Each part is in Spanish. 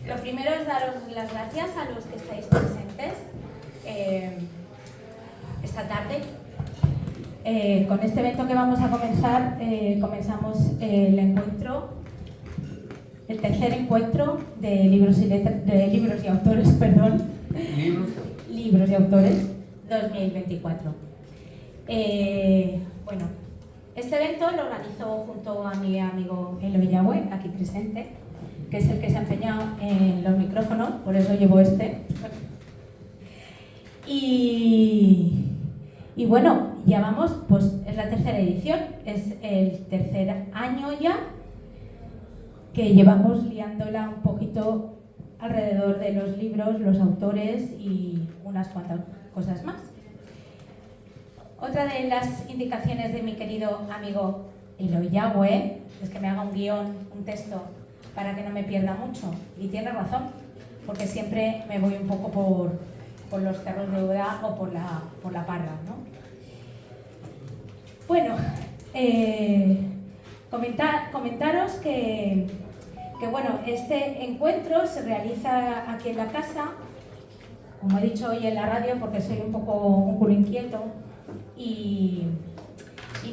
Lo primero es daros las gracias a los que estáis presentes esta tarde. Con este evento que vamos a comenzar, comenzamos el encuentro, el tercer encuentro de libros y autores, perdón. Libros y autores 2024. Bueno, este evento lo organizo junto a mi amigo Eloy Yagüe, aquí presente, que es el que se ha empeñado en los micrófonos, por eso llevo este. Y bueno, ya vamos, pues es la tercera edición, es el tercer año ya que llevamos liándola un poquito alrededor de los libros, los autores y unas cuantas cosas más. Otra de las indicaciones de mi querido amigo Eloy Yagüe es que me haga un guión, un texto, para que no me pierda mucho. Y tiene razón, porque siempre me voy un poco por los cerros de Úbeda o por la parra, ¿no? Bueno, comentaros que bueno, este encuentro se realiza aquí en la casa, como he dicho hoy en la radio, porque soy un culo inquieto y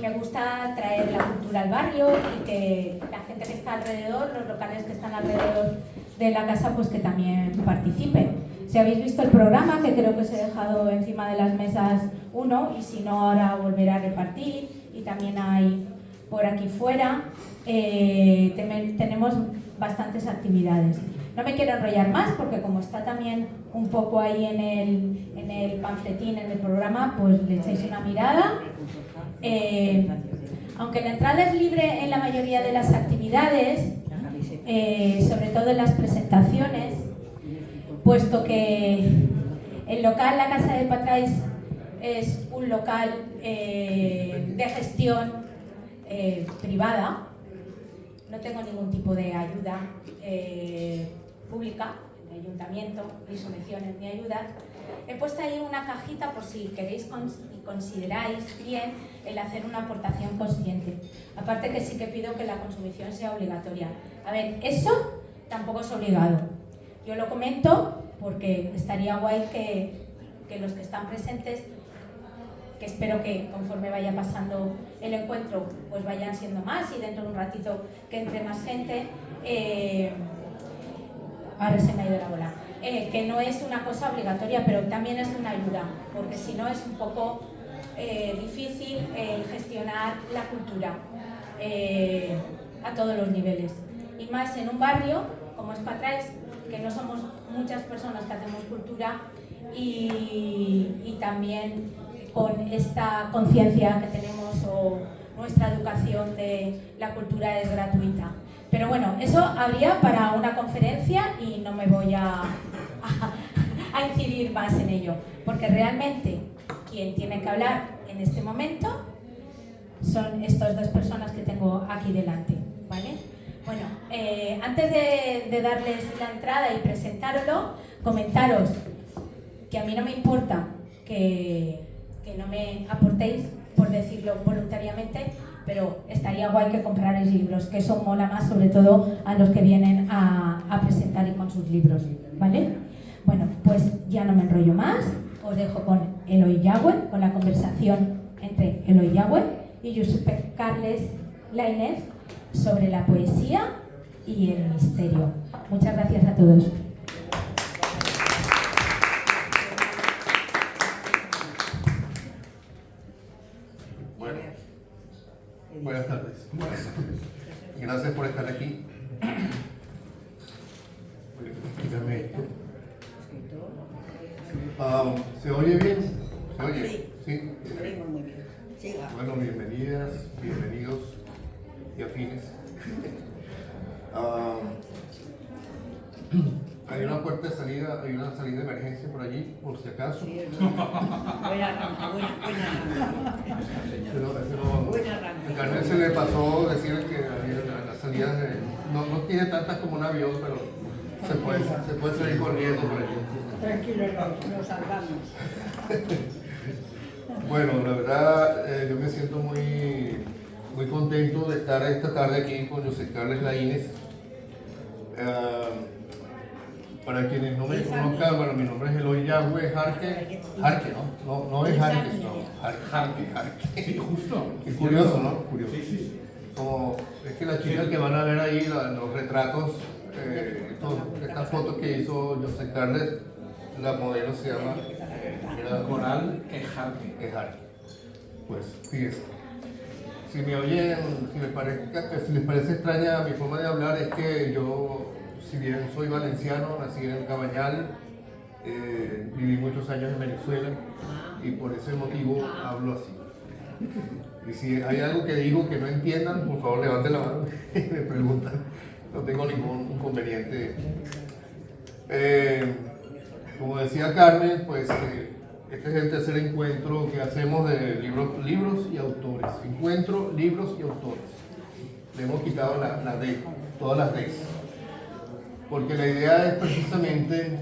me gusta traer la cultura al barrio y que la gente que está alrededor, los locales que están alrededor de la casa, pues que también participen. Si habéis visto el programa, que creo que os he dejado encima de las mesas uno, y si no ahora volveré a repartir, y también hay por aquí fuera, tenemos bastantes actividades. No me quiero enrollar más porque como está también un poco ahí en el panfletín, en el programa, pues le echáis una mirada. Aunque la entrada es libre en la mayoría de las actividades, sobre todo en las presentaciones, puesto que el local La Casa de Patrais es un local de gestión privada, no tengo ningún tipo de ayuda pública, ni ayuntamiento, ni subvenciones, ni ayudas. He puesto ahí una cajita por si queréis y consideráis bien el hacer una aportación consciente. Aparte que sí que pido que la consumición sea obligatoria. A ver, eso tampoco es obligado. Yo lo comento porque estaría guay que los que están presentes, que espero que conforme vaya pasando el encuentro, pues vayan siendo más y dentro de un ratito que entre más gente. Ahora se me ha ido la bola. Que no es una cosa obligatoria, pero también es una ayuda, porque si no es un poco difícil gestionar la cultura a todos los niveles. Y más en un barrio como es Patrais, que no somos muchas personas que hacemos cultura y también con esta conciencia que tenemos o nuestra educación de la cultura es gratuita. Pero bueno, eso habría para una conferencia y no me voy a incidir más en ello, porque realmente quien tiene que hablar en este momento son estas dos personas que tengo aquí delante, ¿vale? Bueno, antes de darles la entrada y presentároslo, comentaros que a mí no me importa que no me aportéis, por decirlo voluntariamente, pero estaría guay que comprarais libros, que eso mola más sobre todo a los que vienen a presentar y con sus libros, ¿vale? Bueno, pues ya no me enrollo más, os dejo con Eloy Yagüe, con la conversación entre Eloy Yagüe y Josep Carles Lainez sobre la poesía y el misterio. Muchas gracias a todos. Buenas tardes. Gracias por estar aquí. Dígame esto. ¿Se oye bien? ¿Se oye? Sí. Muy bien. Siga. Bueno, bienvenidas, bienvenidos y afines. Hay una puerta de salida, hay una salida de emergencia por allí, por si acaso. Sí, buena arranca. Buena arranca. A Carmen se le pasó decirle que había las salidas no tiene tantas como un avión, pero se puede salir corriendo por allí. Tranquilo, nos salvamos. Bueno, la verdad, yo me siento muy contento de estar esta tarde aquí con Josep Carles Lainez. Para quienes no me conozcan, bueno, mi nombre es Eloy Yagüe Jarque. Jarque, no es Jarque, no. Jarque. Sí, justo. Qué curioso, ¿no? Curioso. Sí, sí. Como es que las chicas que van a ver ahí, los retratos, estas fotos que hizo José Carles, la modelo se llama Coral Ejarque. Jarque. Pues, fíjense. Si me oyen, si les parece extraña mi forma de hablar, es que yo, si bien soy valenciano, nací en Cabañal, viví muchos años en Venezuela y por ese motivo hablo así. Y si hay algo que digo que no entiendan, por favor levanten la mano y me preguntan. No tengo ningún inconveniente. Como decía Carmen, pues este es el tercer encuentro que hacemos de libros y autores. Encuentro, libros y autores. Le hemos quitado la D, todas las Ds. Porque la idea es precisamente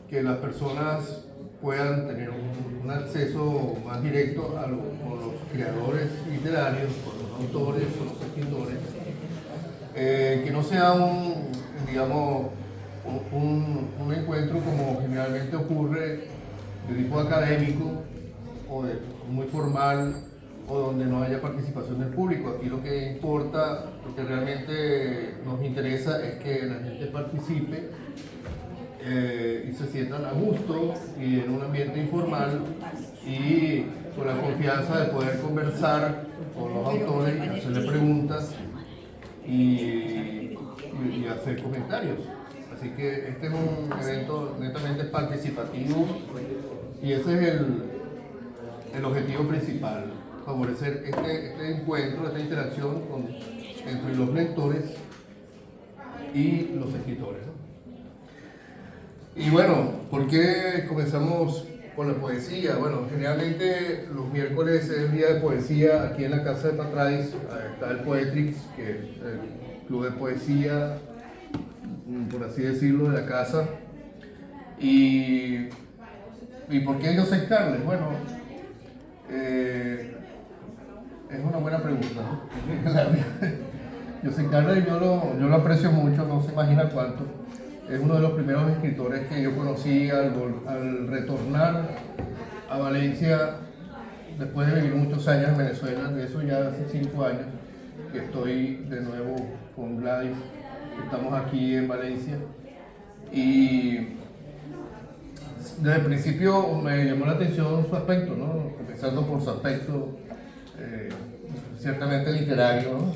que las personas puedan tener un acceso más directo con los creadores literarios, con los autores, con los escritores. Que no sea digamos, un encuentro como generalmente ocurre de tipo académico o muy formal o donde no haya participación del público. Aquí lo que importa, lo que realmente nos interesa es que la gente participe y se sientan a gusto y en un ambiente informal y con la confianza de poder conversar con los autores y hacerle preguntas y hacer comentarios. Así que este es un evento netamente participativo y ese es el objetivo principal, favorecer este encuentro, esta interacción entre los lectores y los escritores, ¿no? Y bueno, ¿por qué comenzamos con la poesía? Bueno, generalmente los miércoles es el día de poesía aquí en la casa de Patrais. Está el Poetrix, que es el club de poesía, por así decirlo, de la casa. ¿Y por qué José Carles? Bueno, es una buena pregunta, ¿no? José Carles yo lo aprecio mucho, no se imagina cuánto. Es uno de los primeros escritores que yo conocí al retornar a Valencia después de vivir muchos años en Venezuela. De eso ya hace 5 años que estoy de nuevo con Gladys. Estamos aquí en Valencia y desde el principio me llamó la atención su aspecto, ¿no? Empezando por su aspecto ciertamente literario, ¿no?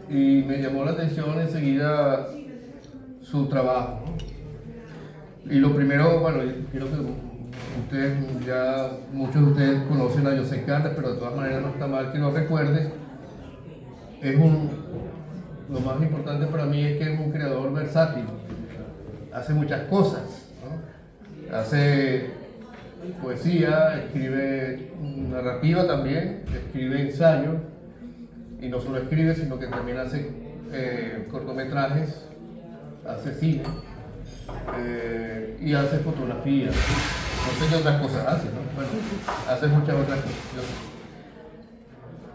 Y me llamó la atención enseguida su trabajo, ¿no? Y lo primero, bueno, quiero que muchos de ustedes conocen a José Carles, pero de todas maneras no está mal que lo recuerden. Lo más importante para mí es que es un creador versátil, hace muchas cosas, ¿no? Hace poesía, escribe narrativa también, escribe ensayos, y no solo escribe, sino que también hace cortometrajes, hace cine y hace fotografía. No sé qué otras cosas hace, ¿no? Bueno, hace muchas otras cosas.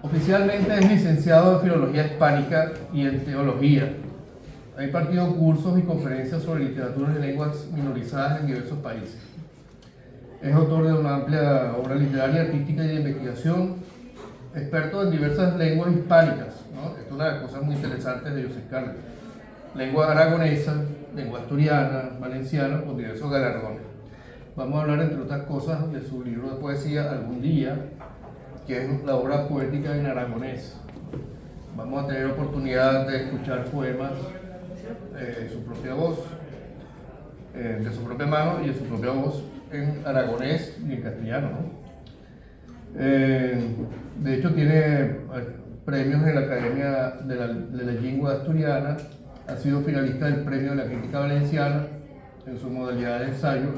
Oficialmente es licenciado en Filología Hispánica y en Teología. Ha impartido cursos y conferencias sobre literatura de lenguas minorizadas en diversos países. Es autor de una amplia obra literaria, artística y de investigación, experto en diversas lenguas hispánicas, ¿no? Esto es una de las cosas muy interesantes de José Carles. Lengua aragonesa, lengua asturiana, valenciana, con diversos galardones. Vamos a hablar, entre otras cosas, de su libro de poesía Algún Día, que es la obra poética en aragonés. Vamos a tener oportunidad de escuchar poemas de su propia voz, de su propia mano y de su propia voz en aragonés y en castellano, ¿no? De hecho tiene premios en la Academia de la Lengua Asturiana, ha sido finalista del Premio de la Crítica Valenciana en su modalidad de ensayo,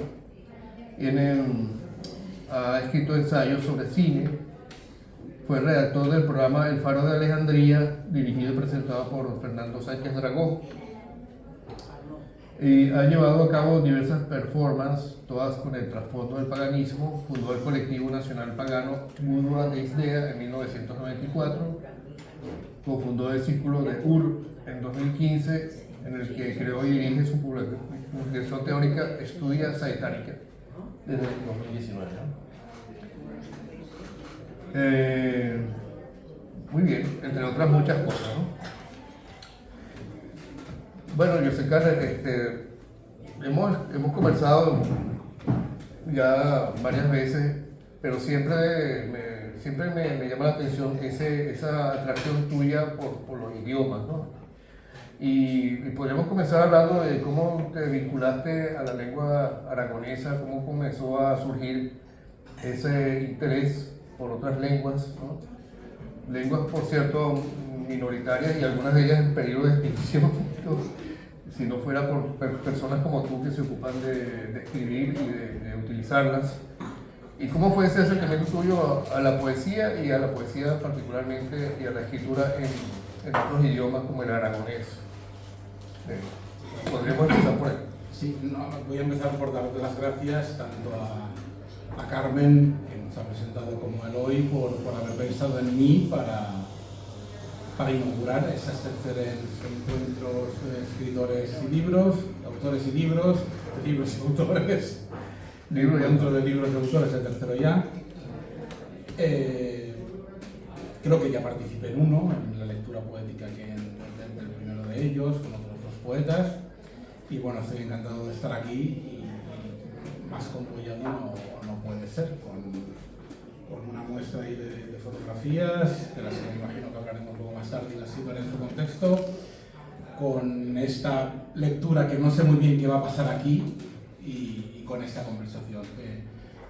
ha escrito ensayos sobre cine, fue redactor del programa El Faro de Alejandría, dirigido y presentado por Fernando Sánchez Dragó, y ha llevado a cabo diversas performances, todas con el trasfondo del paganismo. Fundó el colectivo nacional pagano Mudua de Isdea en 1994, cofundó el Círculo de Ur en 2015 en el que creó y dirige su publicación teórica Estudia Saetánica desde el 2019. Muy bien, entre otras muchas cosas, ¿no? Bueno, yo sé que hemos conversado ya varias veces, pero siempre me llama la atención esa atracción tuya por los idiomas, ¿no? Y podríamos comenzar hablando de cómo te vinculaste a la lengua aragonesa, cómo comenzó a surgir ese interés por otras lenguas, ¿no? Lenguas, por cierto, minoritarias y algunas de ellas en peligro de extinción, ¿no? Si no fuera por personas como tú que se ocupan de escribir y de utilizarlas. ¿Y cómo fue ese acercamiento tuyo a la poesía y a la poesía particularmente y a la escritura en otros idiomas como el aragonés? Podríamos empezar por ahí. Sí, no, voy a empezar por darte las gracias tanto a Carmen, que nos ha presentado, como a Eloy, por haber pensado en mí para inaugurar esos terceros encuentros de escritores y libros, autores y libros y autores. Encuentro de libros y autores, el tercero ya. Creo que ya participé en uno, en la lectura poética que del primero de ellos, con otros dos poetas. Y bueno, estoy encantado de estar aquí y más compullado no puede ser, con una muestra ahí de fotografías, de las que me imagino que hablaremos luego más tarde y las situaré en su contexto, con esta lectura que no sé muy bien qué va a pasar aquí y con esta conversación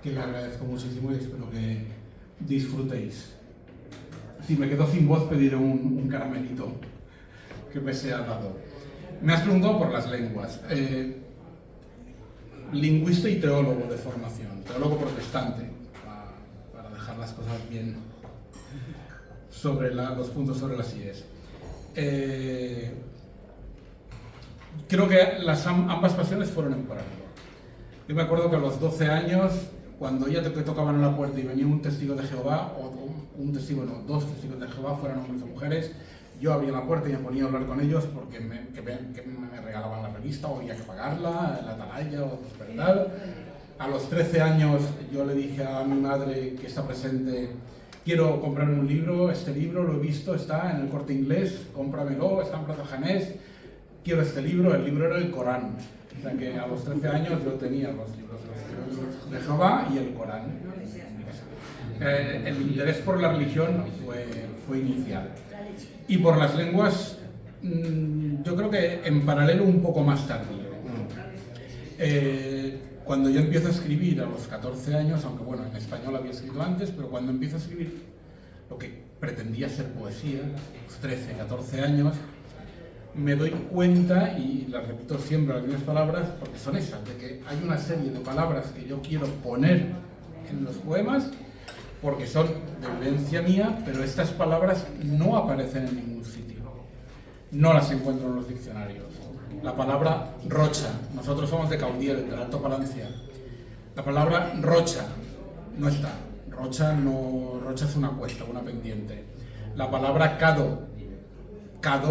que le agradezco muchísimo y espero que disfrutéis. Si me quedo sin voz pediré un caramelito que me sea dado. Me has preguntado por las lenguas. Lingüista y teólogo de formación, teólogo protestante, para dejar las cosas bien sobre los puntos sobre las IES. Creo que ambas pasiones fueron en paralelo. Yo me acuerdo que a los 12 años, cuando ya te tocaban a la puerta y venía un testigo de Jehová, o dos testigos de Jehová, fueran hombres o mujeres, yo abría la puerta y me ponía a hablar con ellos porque me regalaban la revista o había que pagarla, la Atalaya o Despertar. A los 13 años yo le dije a mi madre, que está presente, quiero comprarme un libro, este libro lo he visto, está en el Corte Inglés, cómpramelo, está en Plaza Janés, quiero este libro. El libro era el Corán. O sea que a los 13 años yo tenía los libros de Jehová y el Corán. El interés por la religión fue inicial. Y por las lenguas, yo creo que en paralelo un poco más tardío. Cuando yo empiezo a escribir a los 14 años, aunque bueno, en español había escrito antes, pero cuando empiezo a escribir lo que pretendía ser poesía, a los 13, 14 años, me doy cuenta, y las repito siempre las mismas palabras, porque son esas, de que hay una serie de palabras que yo quiero poner en los poemas, porque son de vivencia mía, pero estas palabras no aparecen en ningún sitio. No las encuentro en los diccionarios. La palabra rocha, nosotros somos de Caudiel, del Alto Palancia. La palabra rocha no está. Rocha es una cuesta, una pendiente. La palabra cado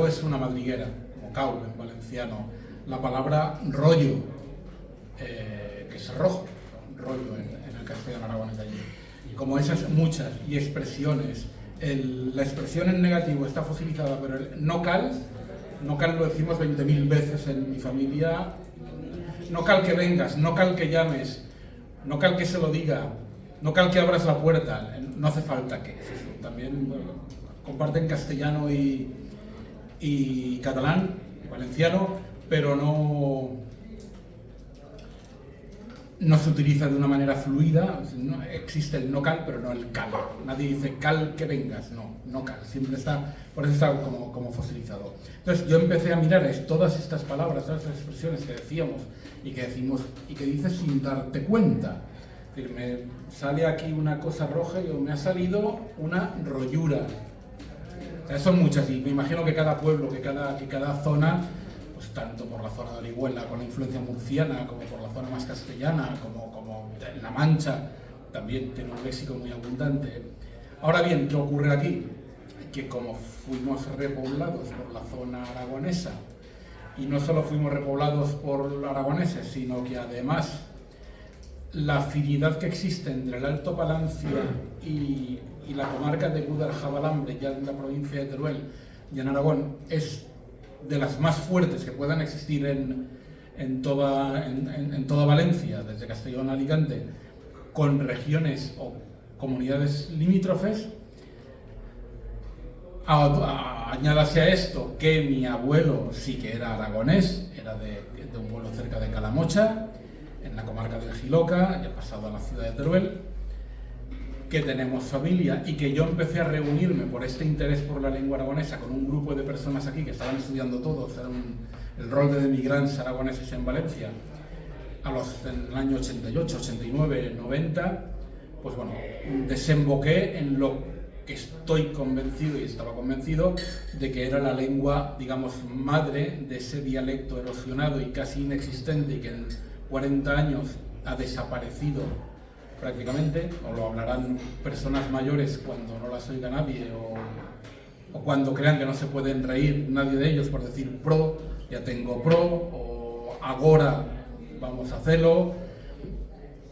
es una madriguera, como cau en valenciano. La palabra rollo, que es rojo, rollo en el castellano aragonés de allí. Como esas muchas, y expresiones. La expresión en negativo está fosilizada, pero el no cal lo decimos 20.000 veces en mi familia. No cal que vengas, no cal que llames, no cal que se lo diga, no cal que abras la puerta, no hace falta que. También comparten castellano y catalán, y valenciano, pero no se utiliza de una manera fluida. No, existe el no cal, pero no el cal. Nadie dice cal que vengas, no cal, siempre está, por eso está como fosilizado. Entonces yo empecé a mirar todas estas palabras, todas estas expresiones que decíamos y que decimos y que dices sin darte cuenta. Es decir, me sale aquí una cosa roja y me ha salido una rollura. O sea, son muchas, y me imagino que cada pueblo, que cada zona, pues tanto por la zona de Orihuela con la influencia murciana, como por la zona más castellana, como en La Mancha, también tiene un léxico muy abundante. Ahora bien, ¿qué ocurre aquí? Que como fuimos repoblados por la zona aragonesa y no solo fuimos repoblados por aragoneses, sino que además la afinidad que existe entre el Alto Palancia y la comarca de Gúdar-Jabalambre, ya en la provincia de Teruel y en Aragón, es de las más fuertes que puedan existir en toda Valencia, desde Castellón a Alicante, con regiones o comunidades limítrofes. Añádase a esto que mi abuelo sí que era aragonés, era de un pueblo cerca de Calamocha, en la comarca del Jiloca, ya pasado a la ciudad de Teruel, que tenemos familia y que yo empecé a reunirme por este interés por la lengua aragonesa con un grupo de personas aquí que estaban estudiando todos, era el rol de emigrants aragoneses en Valencia, en el año 88, 89, 90, pues bueno, desemboqué en lo que estoy convencido y estaba convencido de que era la lengua, digamos, madre de ese dialecto erosionado y casi inexistente y que en 40 años ha desaparecido prácticamente, o lo hablarán personas mayores cuando no las oiga nadie o cuando crean que no se pueden reír nadie de ellos por decir pro, ya tengo pro, o agora vamos a hacerlo,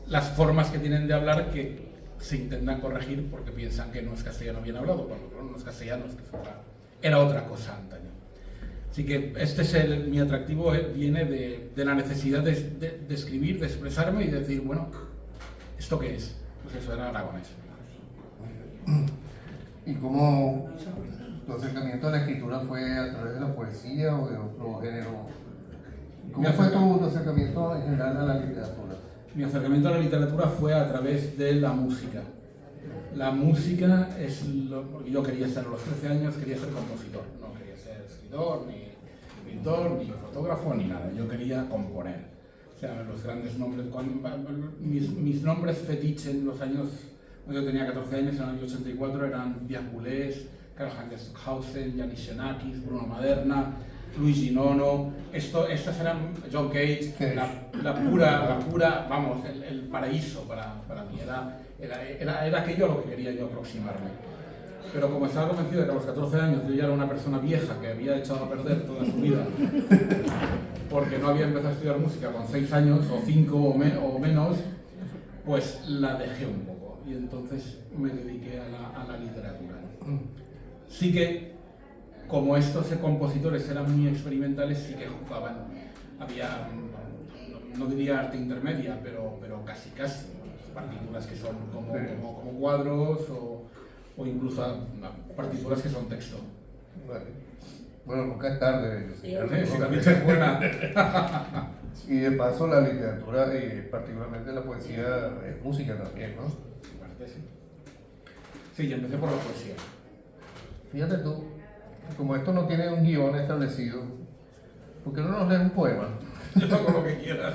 las formas que tienen de hablar que se intentan corregir porque piensan que no es castellano bien hablado, cuando no es castellano, es que era otra cosa antaño. Así que este es mi atractivo, viene de la necesidad de escribir, de expresarme y de decir, bueno, ¿esto qué es? Pues eso era aragonés. ¿Y cómo tu acercamiento a la escritura fue a través de la poesía o de otro género? ¿Cómo fue tu acercamiento en general a la literatura? Mi acercamiento a la literatura fue a través de la música. La música es porque yo quería ser a los 13 años, quería ser compositor, no quería ser escritor, ni pintor, ni fotógrafo, ni nada. Yo quería componer. O sea, los grandes nombres, mis nombres fetiche en los años, cuando yo tenía 14 años, en el año 84, eran Pierre Boulez, Karl-Heinz Stockhausen, Yanis Xenakis, Bruno Maderna, Luigi Nono, estas eran John Cage, la pura, vamos, el paraíso para mí, era aquello a lo que quería yo aproximarme. Pero como estaba convencido de que a los 14 años yo ya era una persona vieja que había echado a perder toda su vida porque no había empezado a estudiar música con 6 años o 5 o menos, pues la dejé un poco y entonces me dediqué a la literatura. Sí que como estos compositores eran muy experimentales, sí que jugaban, había, no diría arte intermedia, pero casi, partituras que son como cuadros o incluso partituras que son texto. Vale. Bueno, nunca es tarde. Sí, la dicha es buena. Y de paso la literatura, particularmente la poesía, es música también, ¿no? Sí, yo empecé por la poesía. Fíjate tú, como esto no tiene un guión establecido, ¿por qué no nos lees un poema? Yo hago lo que quieras.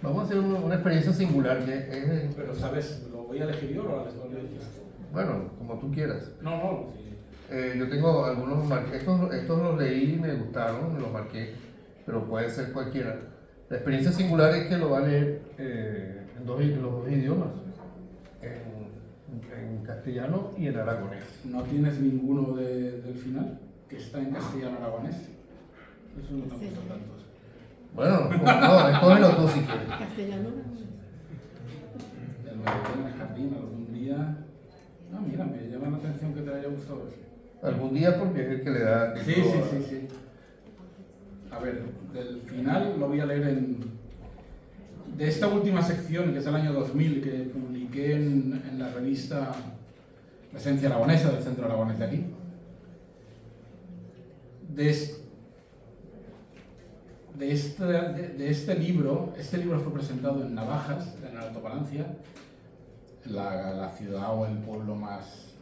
Vamos a hacer una experiencia singular que es... Pero, ¿sabes? ¿Lo voy a elegir yo o lo elegir? Bueno, como tú quieras. No, sí. Yo tengo algunos marqués, estos los leí y me gustaron, los marqué, pero puede ser cualquiera. La experiencia singular es que lo va a leer en los dos idiomas, en castellano y en aragonés. ¿No tienes ninguno del final que está en castellano-aragonés? Eso no te han puesto tantos. Bueno, no, escógelo tú si quieres. Castellano. El merengue en el jardín algún día... No, mira, me llama la atención que te haya gustado eso. Algún día porque es el que le da... Sí. A ver, del final lo voy a leer de esta última sección, que es el año 2000, que publiqué en la revista La Esencia Aragonesa del Centro Aragonés de aquí. De este libro fue presentado en Navajas, en Alto Palancia, la ciudad o el pueblo más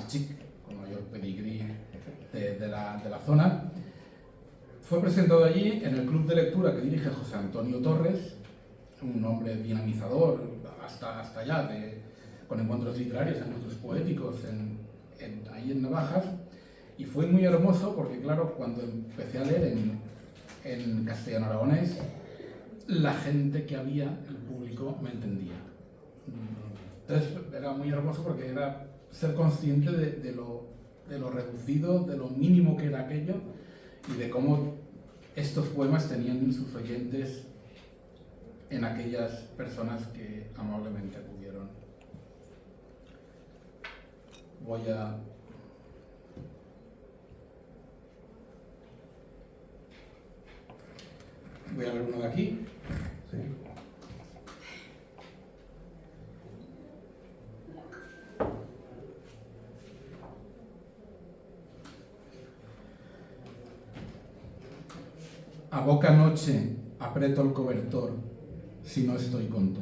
chic, con mayor pedigrí de la zona. Fue presentado allí en el club de lectura que dirige José Antonio Torres, un hombre dinamizador hasta allá, con encuentros literarios, encuentros poéticos ahí en Navajas, y fue muy hermoso porque, claro, cuando empecé a leer en castellano-aragonés, la gente que había, el público, me entendía. Entonces era muy hermoso porque era ser consciente de lo reducido, de lo mínimo que era aquello, y de cómo estos poemas tenían sus oyentes en aquellas personas que amablemente acudieron. Voy a leer uno de aquí. Sí. A boca noche aprieto el cobertor si no estoy con tú.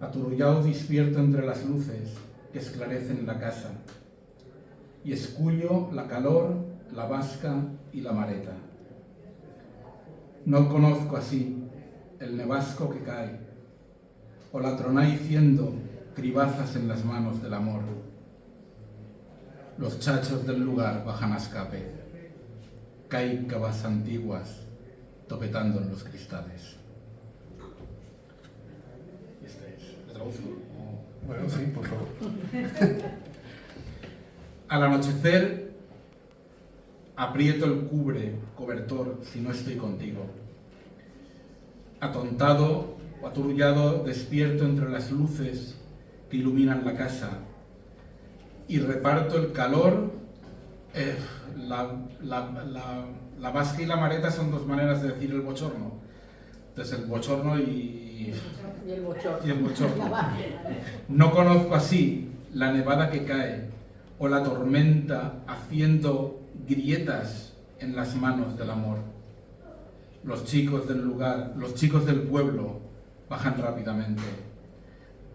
Aturullado despierto entre las luces que esclarecen la casa y escullo la calor, la vasca y la mareta. No conozco así el nevasco que cae o la trona hiciendo cribazas en las manos del amor. Los chachos del lugar bajan a escape. Cáicabas antiguas topetando en los cristales. Y este es. ¿Le traduzco? Bueno, sí, por favor. Al anochecer aprieto el cobertor si no estoy contigo. Atontado o aturullado despierto entre las luces que iluminan la casa y reparto el calor. La vasca y la mareta son dos maneras de decir el bochorno. Entonces el bochorno y el bochorno. y el bochorno. No conozco así la nevada que cae o la tormenta haciendo grietas en las manos del amor. Los chicos del lugar, los chicos del pueblo bajan rápidamente.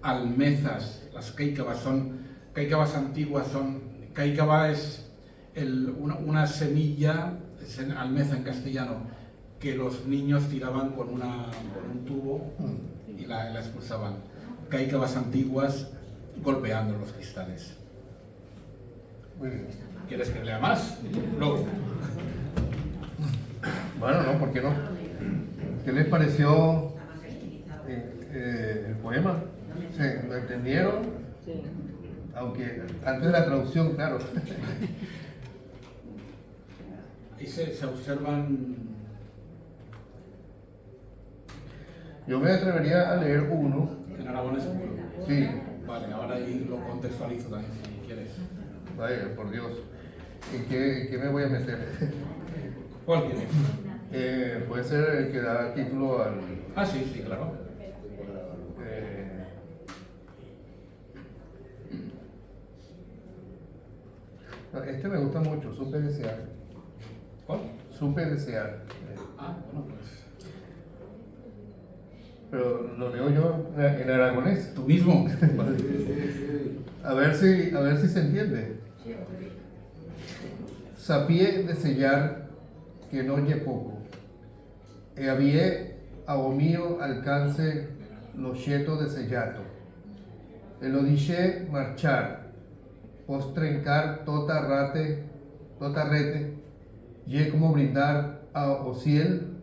Almezas, las cáicabas antiguas son, cáicaba es una semilla, es almeza en castellano, que los niños tiraban con un tubo y la expulsaban. Cáicabas antiguas golpeando los cristales. Muy bien. ¿Quieres que lea más? No. Bueno, no, ¿por qué no? ¿Qué les pareció el poema? ¿Lo entendieron? Sí. Aunque antes de la traducción, claro. Y se observan. Yo me atrevería a leer uno. En aragonés puro. Sí, Vale, ahora ahí lo contextualizo también si quieres. vaya, por Dios. ¿En qué me voy a meter? ¿Cuál quieres? Puede ser el que da título al... Ah, sí, claro. Este me gusta mucho, Supe desear. ¿Cuál? Supe desear. Ah, bueno, pues. Pero lo leo yo en aragonés. Tú mismo. A ver si se entiende. Sapié de sellar que no lle poco. E había a o mío alcance lo cheto de sellato. E lo dixe marchar, pos trencar tota rete, ye como brindar a o ciel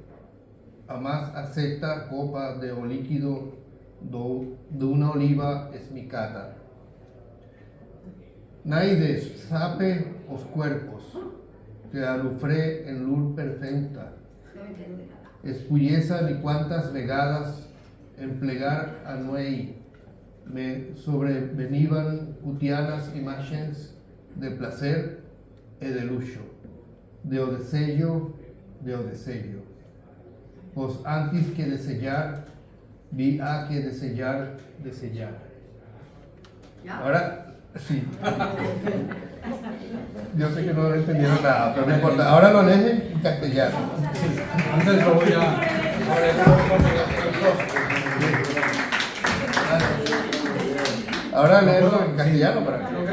a más acepta copa de o líquido de una oliva esmicata. Naide sape os cuerpos, que alufré en luz perfecta, espulleza ni cuantas vegadas en plegar a nuei, me sobreveniban cutianas imágenes de placer e de luxo, de o desejo, pues antes que desear, vi a que desear. Ahora, sí. Yo sé que no lo entendieron nada, pero no importa. Ahora lo lees en castellano. Antes lo voy a. Ahora léelo en castellano para Creo que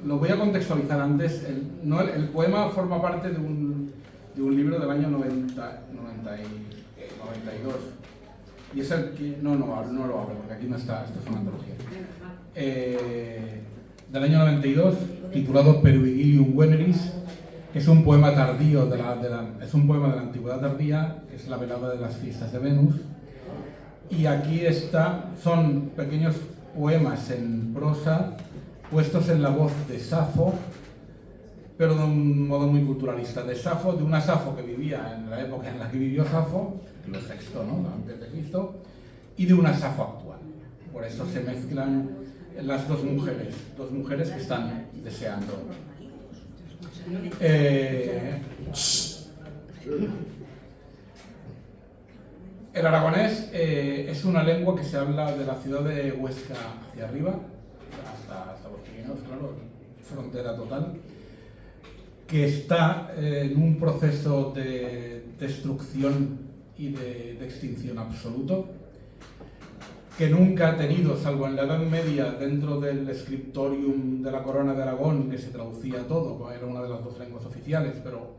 lo voy a contextualizar antes. El poema forma parte de un libro del año 92. Y es el que. No lo abro, porque aquí no está. Esto es una antología. Del año 92, titulado Peruigilium Veneris, que es un poema tardío es un poema de la antigüedad tardía, que es la velada de las fiestas de Venus. Y aquí son pequeños poemas en prosa puestos en la voz de Safo, pero de un modo muy culturalista, de Safo, de una Safo que vivía en la época en la que vivió Safo, siglo VI, ¿no? Antes de Cristo, y de una Safo actual. Por eso se mezclan las dos mujeres que están deseando. El aragonés es una lengua que se habla de la ciudad de Huesca hacia arriba, hasta los Pirineos, claro, frontera total, que está en un proceso de destrucción y de extinción absoluto, que nunca ha tenido, salvo en la Edad Media, dentro del scriptorium de la Corona de Aragón, que se traducía todo, era una de las dos lenguas oficiales, pero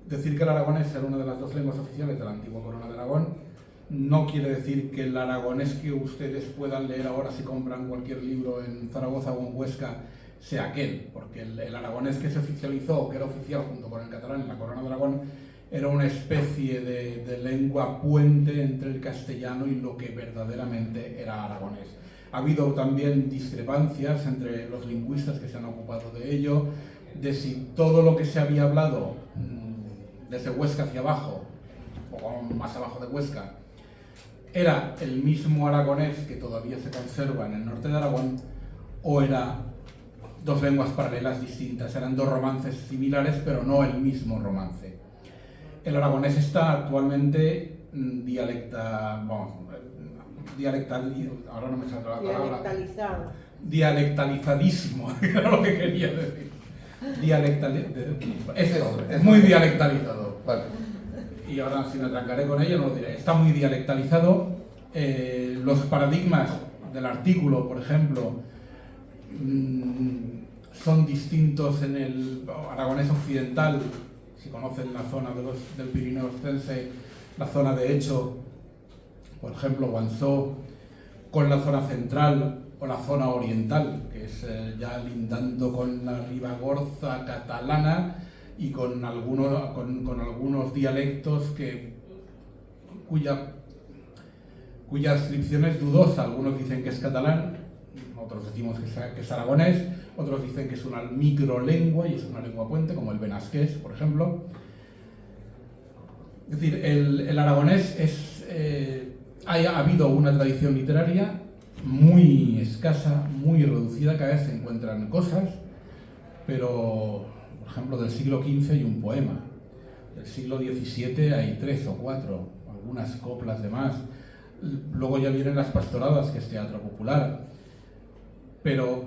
decir que el aragonés era una de las dos lenguas oficiales de la antigua Corona de Aragón no quiere decir que el aragonés que ustedes puedan leer ahora si compran cualquier libro en Zaragoza o en Huesca sea aquel, porque el aragonés que se oficializó, que era oficial junto con el catalán en la Corona de Aragón, era una especie de lengua puente entre el castellano y lo que verdaderamente era aragonés. Ha habido también discrepancias entre los lingüistas que se han ocupado de ello, de si todo lo que se había hablado desde Huesca hacia abajo, o más abajo de Huesca, era el mismo aragonés que todavía se conserva en el norte de Aragón, o era dos lenguas paralelas distintas, eran dos romances similares, pero no el mismo romance. El aragonés está actualmente ahora no me sale la palabra. Dialectalizadísimo, era lo que quería decir. Es muy dialectalizado. Vale. Y ahora si me trancaré con ello no lo diré. Está muy dialectalizado. Los paradigmas del artículo, por ejemplo, son distintos en el aragonés occidental. Si conocen la zona del Pirineo Ostense, la zona de Hecho, por ejemplo, Guansó, con la zona central o la zona oriental, que es ya lindando con la Ribagorza catalana y con algunos dialectos cuya inscripción es dudosa. Algunos dicen que es catalán, otros decimos que es aragonés, otros dicen que es una microlengua y es una lengua puente, como el benasqués, por ejemplo. Es decir, el aragonés ha habido una tradición literaria muy escasa, muy reducida, cada vez se encuentran cosas, pero, por ejemplo, del siglo XV hay un poema, del siglo XVII hay 3 o 4, algunas coplas de más, luego ya vienen las pastoradas, que es teatro popular, pero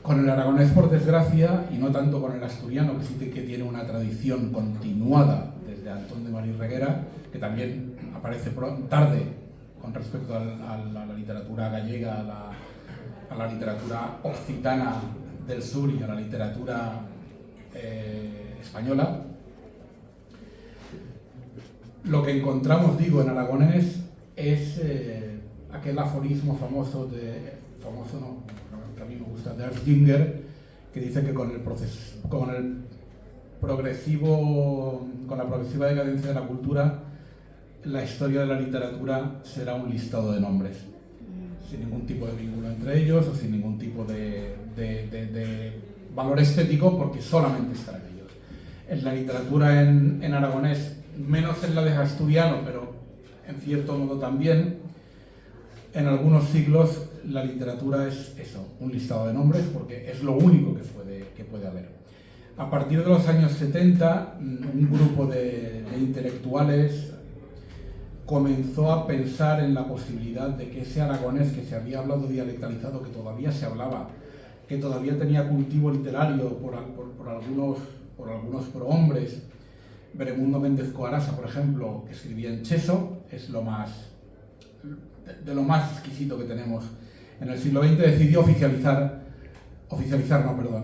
con el aragonés, por desgracia, y no tanto con el asturiano, que sí que tiene una tradición continuada desde Antón de María Reguera, que también aparece tarde con respecto a la literatura gallega, a la literatura occitana del sur y a la literatura española. Lo que encontramos, digo, en aragonés es aquel aforismo famoso que a mí me gusta, de Ernst Jünger, que dice que con la progresiva decadencia de la cultura, la historia de la literatura será un listado de nombres, sin ningún tipo de vínculo entre ellos o sin ningún tipo de valor estético, porque solamente estarán ellos. En la literatura en aragonés, menos en la de asturiano, pero en cierto modo también, en algunos siglos la literatura es eso, un listado de nombres, porque es lo único que puede haber. A partir de los años 70, un grupo de intelectuales comenzó a pensar en la posibilidad de que ese aragonés que se había hablado dialectalizado, que todavía se hablaba, que todavía tenía cultivo literario por algunos prohombres, Beremundo Méndez Coarasa, por ejemplo, que escribía en cheso, es de lo más exquisito que tenemos en el siglo XX,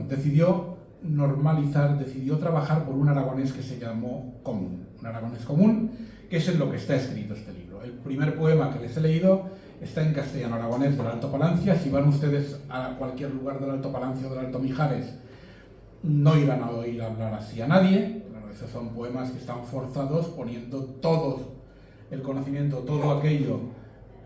decidió normalizar, decidió trabajar por un aragonés que se llamó común, un aragonés común, que es en lo que está escrito este libro. El primer poema que les he leído está en castellano aragonés del Alto Palancia. Si van ustedes a cualquier lugar del Alto Palancia o del Alto Mijares, no irán a oír hablar así a nadie. Claro, esos son poemas que están forzados, poniendo todo el conocimiento, todo aquello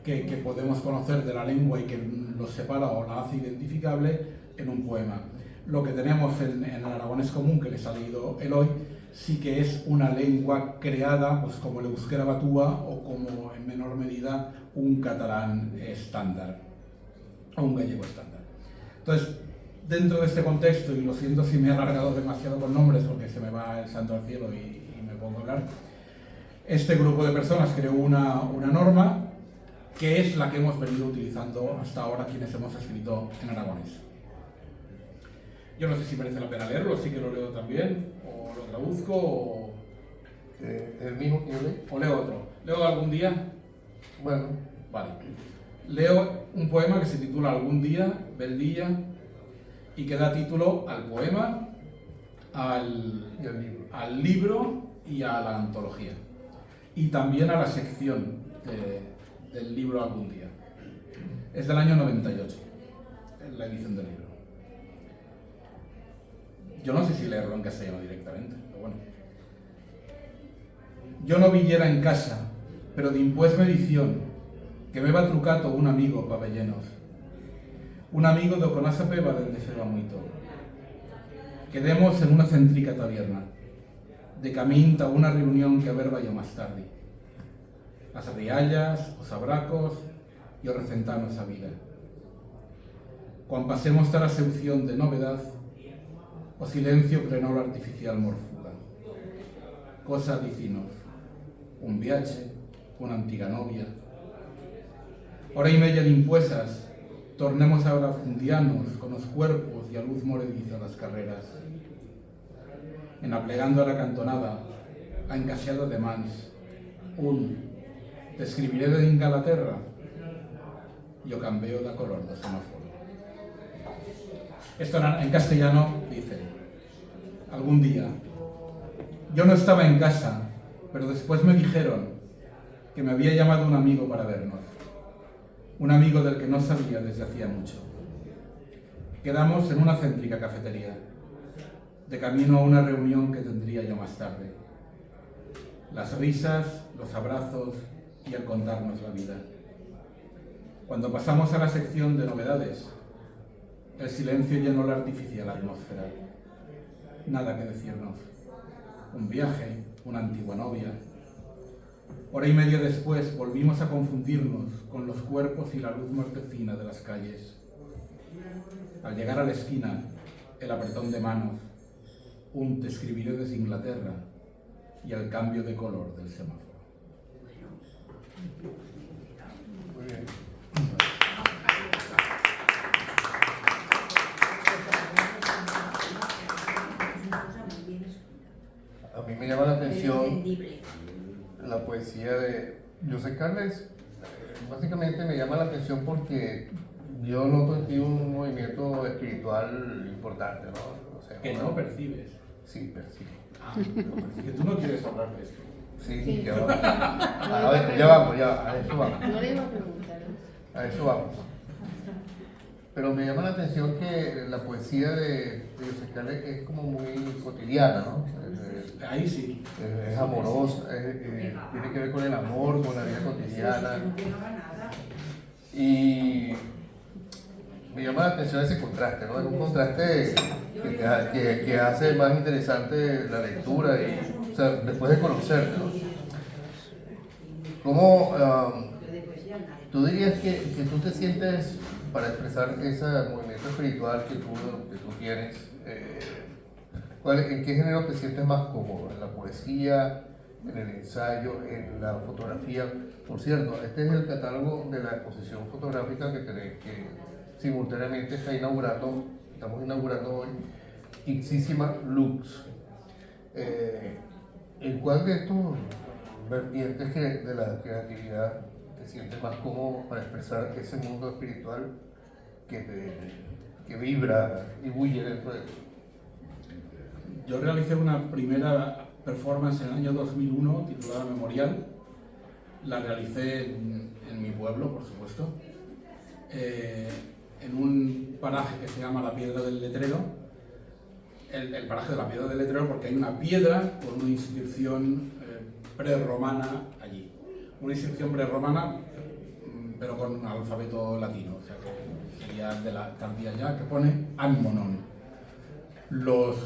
que podemos conocer de la lengua y que los separa o la hace identificable en un poema. Lo que tenemos en el aragonés común, que les ha leído Eloy, sí que es una lengua creada pues como el euskera batúa o como en menor medida un catalán estándar o un gallego estándar. Entonces, dentro de este contexto, y lo siento si me he alargado demasiado con nombres porque se me va el santo al cielo y me pongo a hablar, este grupo de personas creó una norma que es la que hemos venido utilizando hasta ahora quienes hemos escrito en aragonés. Yo no sé si merece la pena leerlo, sí que lo leo también, o lo traduzco, o ¿El mismo que yo leí? leo otro. ¿Leo algún día? Bueno, Vale. Leo un poema que se titula Algún día, bel día, y que da título al poema, y el libro. al libro y a la antología. Y también a la sección del libro Algún día. Es del año 98, la edición del libro. Yo no sé si leerlo en castellano directamente, pero bueno. Yo no villera en casa, pero dimpués medición, que me va trucato un amigo pabellenos. Un amigo do conasa peba dende feba moito. Quedemos en una céntrica taberna, de camín a una reunión que a ver vayo más tarde. As riallas, os abracos e os recentanos a vida. Cuando pasemos tal a sección de novedad, o silencio prenor artificial morfuga. Cosa dicinos, un viaje, una antiga novia. Hora y media de impuesas, tornemos ahora fundianos con los cuerpos y a luz morediza las carreras. En aplegando a la cantonada, a encasiado de mans, te escribiré de Inglaterra, yo cambio de color de semáforo. Esto en castellano dice, algún día, yo no estaba en casa, pero después me dijeron que me había llamado un amigo para vernos. Un amigo del que no sabía desde hacía mucho. Quedamos en una céntrica cafetería, de camino a una reunión que tendría yo más tarde. Las risas, los abrazos y el contarnos la vida. Cuando pasamos a la sección de novedades, el silencio llenó la artificial atmósfera. Nada que decirnos. Un viaje, una antigua novia. Hora y media después volvimos a confundirnos con los cuerpos y la luz mortecina de las calles. Al llegar a la esquina, el apretón de manos, te escribiré desde Inglaterra y el cambio de color del semáforo. Muy bien. A mí me llama la atención la poesía de José Carles. Básicamente me llama la atención porque yo noto aquí un movimiento espiritual importante, ¿no? O sea, Que no percibes. Sí, percibo. Que tú no quieres hablar de esto. Sí, ya vamos. A ver, ya vamos, a eso vamos. No le iba a preguntar. A eso vamos. Pero me llama la atención que la poesía de José Carles es como muy cotidiana, ¿no? Ahí sí. Es amorosa, tiene que ver con el amor, con la vida cotidiana. Y me llama la atención ese contraste, ¿no? Es un contraste que hace más interesante la lectura, y, o sea, después de conocerte, ¿no? ¿Cómo tú dirías que tú te sientes para expresar ese movimiento espiritual que tú tienes? ¿En qué género te sientes más cómodo? ¿En la poesía, en el ensayo, en la fotografía? Por cierto, este es el catálogo de la exposición fotográfica que simultáneamente estamos inaugurando hoy, Ixísima Lux. ¿En cuál de estos vertientes de la creatividad te sientes más cómodo para expresar ese mundo espiritual que vibra y bulle dentro de ti? Yo realicé una primera performance en el año 2001 titulada Memorial. La realicé en mi pueblo, por supuesto, en un paraje que se llama La Piedra del Letrero. El paraje de la Piedra del Letrero porque hay una piedra con una inscripción prerromana allí. Una inscripción prerromana, pero con un alfabeto latino, o sea que sería de la tardía ya, que pone Anmonon. Los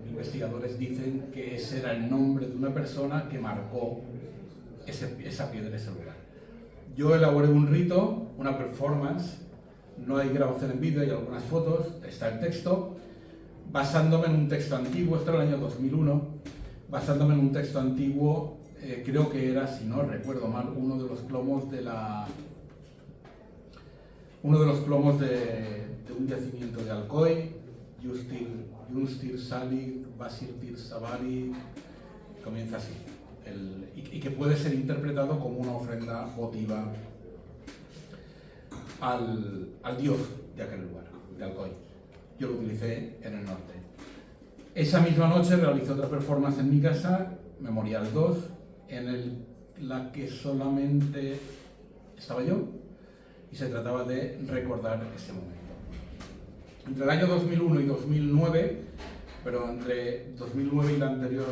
investigadores dicen que ese era el nombre de una persona que marcó esa piedra, ese lugar. Yo elaboré un rito, una performance, no hay grabación en vídeo, hay algunas fotos, está el texto, basándome en un texto antiguo, esto era el año 2001, basándome en un texto antiguo, creo que era, si no recuerdo mal, uno de los plomos de un yacimiento de Alcoy, Junstir Salik, Basirtir Sabari, comienza así, y que puede ser interpretado como una ofrenda votiva al dios de aquel lugar, de Alcoy. Yo lo utilicé en el norte. Esa misma noche realicé otra performance en mi casa, Memorial 2, en la que solamente estaba yo, y se trataba de recordar ese momento. Entre el año 2001 y 2009, pero entre 2009 y la anterior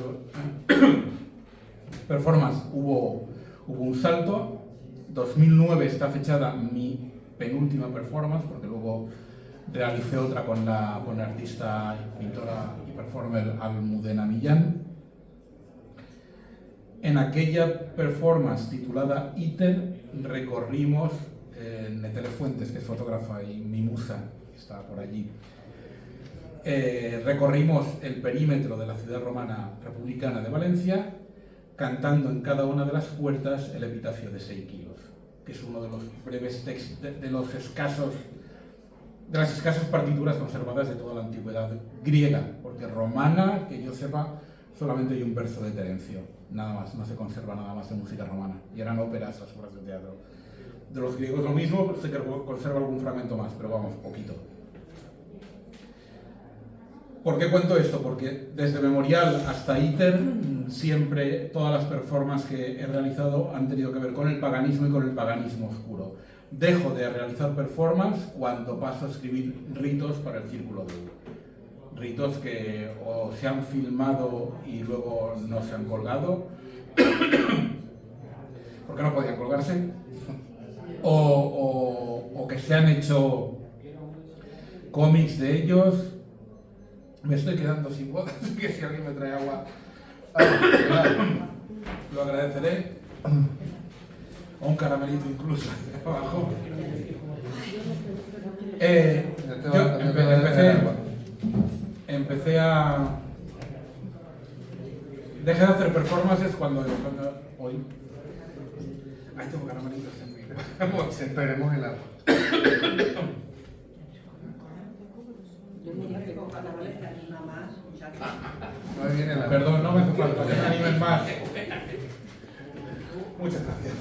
performance hubo un salto. 2009 está fechada mi penúltima performance, porque luego realicé otra con la artista, pintora y performer Almudena Millán. En aquella performance titulada ITER recorrimos, Netele Fuentes, que es fotógrafa y mi musa, que está por allí, recorrimos el perímetro de la ciudad romana republicana de Valencia, cantando en cada una de las puertas el epitafio de 6 kilos, que es uno de los breves textos, de las escasas partituras conservadas de toda la antigüedad griega, porque romana, que yo sepa, solamente hay un verso de Terencio, nada más, no se conserva nada más de música romana, y eran óperas, las obras de teatro. De los griegos lo mismo, sé que conserva algún fragmento más, pero vamos, poquito. ¿Por qué cuento esto? Porque desde Memorial hasta ITER, siempre todas las performances que he realizado han tenido que ver con el paganismo y con el paganismo oscuro. Dejo de realizar performance cuando paso a escribir ritos para el Círculo de Ur. Ritos que o se han filmado y luego no se han colgado, porque no podían colgarse, o que se han hecho cómics de ellos. Me estoy quedando sin voz, así que si alguien me trae agua, lo agradeceré. O un caramelito incluso abajo. Empecé a... Dejé de hacer performances cuando hoy... Ahí tengo caramelitos en mi... Esperemos el agua. No viene el agua. Perdón, no me hace falta que me animen más. Muchas gracias.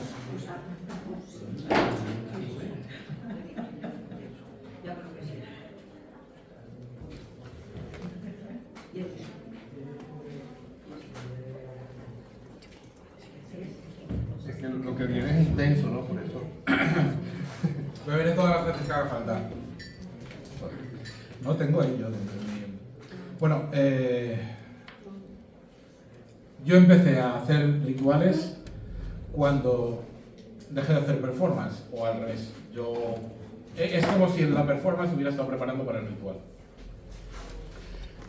Es que lo que viene es intenso, ¿no? Por eso. Beberé todas las veces que haga falta. No tengo ahí yo dentro. Bueno, yo empecé a hacer rituales cuando dejé de hacer performance, o al revés. Es como si en la performance hubiera estado preparando para el ritual.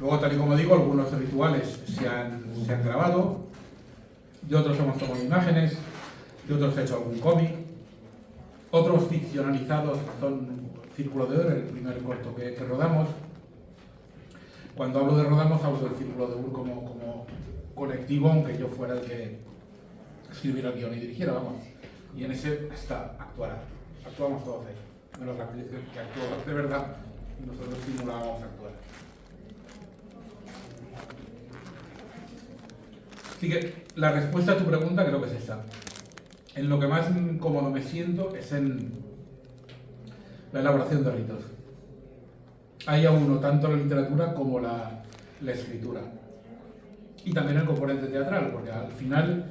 Luego, tal y como digo, algunos rituales se han grabado, de otros hemos tomado imágenes, de otros he hecho algún cómic, otros ficcionalizados son Círculo de Ur, el primer corto que rodamos. Cuando hablo de rodamos, hablo del Círculo de Ur como colectivo, aunque yo fuera el que escribiera el guión y dirigiera, vamos. Y en ese actuamos todos ahí, menos la actriz que actuó de verdad, y nosotros simulábamos actuar. Así que la respuesta a tu pregunta creo que es esa. En lo que más cómodo me siento es en la elaboración de ritos. Hay a uno tanto la literatura como la escritura. Y también el componente teatral, porque al final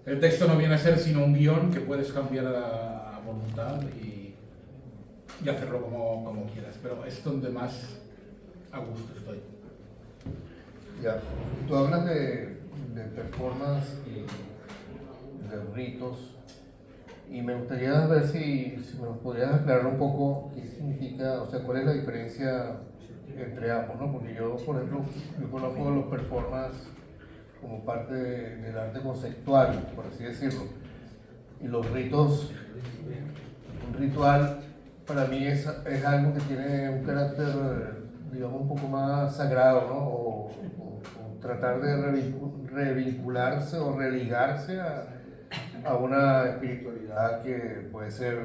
el texto no viene a ser sino un guión que puedes cambiar a voluntad y hacerlo como quieras. Pero es donde más a gusto estoy. Ya. Tú hablas de performance y de ritos, y me gustaría ver si me nos podrías aclarar un poco qué significa, o sea, cuál es la diferencia entre ambos, ¿no? Porque yo, por ejemplo, yo conozco los performance como parte del arte conceptual, por así decirlo. Y los ritos, un ritual para mí es algo que tiene un carácter, digamos, un poco más sagrado, ¿no? O tratar de revincularse o religarse a una espiritualidad que puede ser,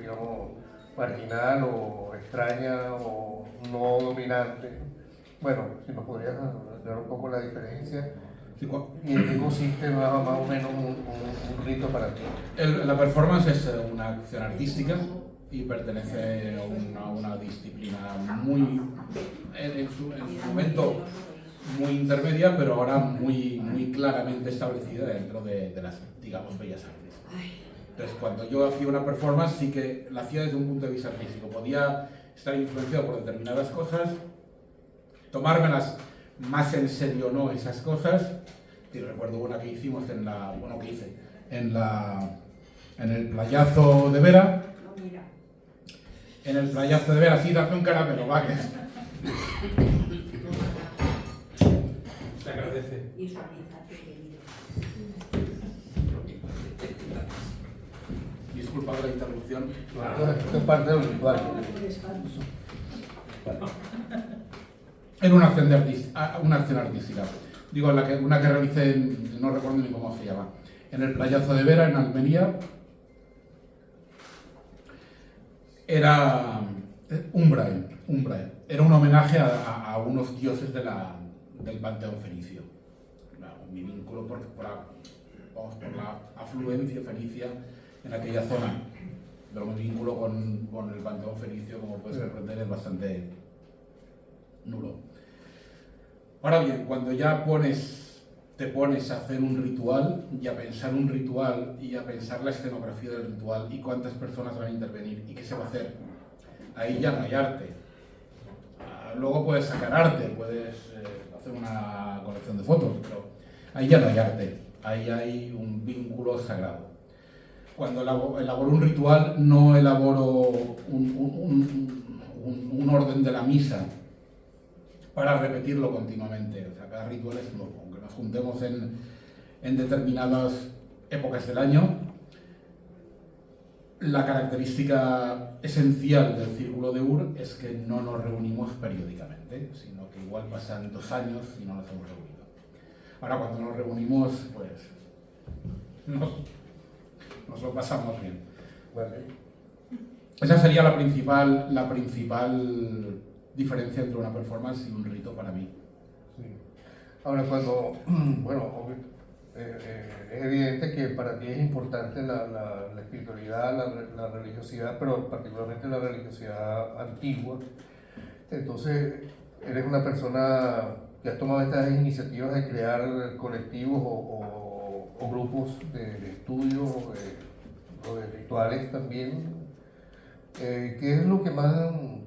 digamos, marginal o extraña o no dominante. Bueno, si nos podrías dar un poco la diferencia y en qué consiste más o menos un rito para ti. La performance es una acción artística y pertenece a una disciplina muy, en su momento, muy intermedia, pero ahora muy claramente establecida dentro de las, digamos, bellas artes. Entonces, cuando yo hacía una performance, sí que la hacía desde un punto de vista artístico. Podía estar influenciado por determinadas cosas, tomármelas más en serio o no esas cosas. Y recuerdo una que hicimos en el playazo de Vera. En el playazo de Vera, sí, dame un caramelo, va, que se agradece. Y suavizate, querido. Disculpa la interrupción. Esto es parte del ritual. Era una acción artística. Digo, una que realicé, no recuerdo ni cómo se llama, en el playazo de Vera, en Almería. Era Umbrae. Era un homenaje a unos dioses del panteón fenicio. Mi vínculo por la afluencia fenicia en aquella zona. Pero mi vínculo con el panteón fenicio, como puedes comprender, es bastante nulo. Ahora bien, cuando ya te pones a hacer un ritual y a pensar un ritual y a pensar la escenografía del ritual y cuántas personas van a intervenir y qué se va a hacer, ahí ya no hay arte. Luego puedes sacar arte, puedes hacer una colección de fotos, pero ahí ya no hay arte, ahí hay un vínculo sagrado. Cuando elaboro un ritual, no elaboro un orden de la misa para repetirlo continuamente. O sea, cada ritual es nuevo, aunque nos juntemos en determinadas épocas del año. La característica esencial del Círculo de Ur es que no nos reunimos periódicamente, sino que igual pasan 2 años y no nos hemos reunido. Ahora, cuando nos reunimos, pues nos lo pasamos bien. Vale. Esa sería la principal diferencia entre una performance y un rito para mí. Sí. Ahora, bueno, es evidente que para ti es importante la espiritualidad, la religiosidad, pero particularmente la religiosidad antigua. Entonces, eres una persona que has tomado estas iniciativas de crear colectivos o grupos de estudio o de rituales también. ¿Qué es lo que más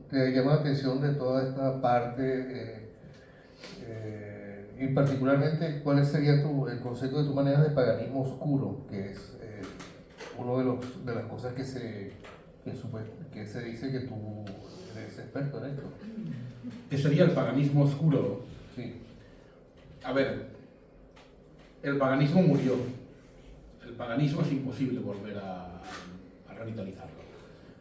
te llama la atención de toda esta parte? Y particularmente, ¿cuál sería el concepto de tu manera de paganismo oscuro? Que es uno de las cosas que se dice que tú eres experto en esto. ¿Qué sería el paganismo oscuro? Sí. A ver, el paganismo murió. El paganismo es imposible volver a revitalizarlo.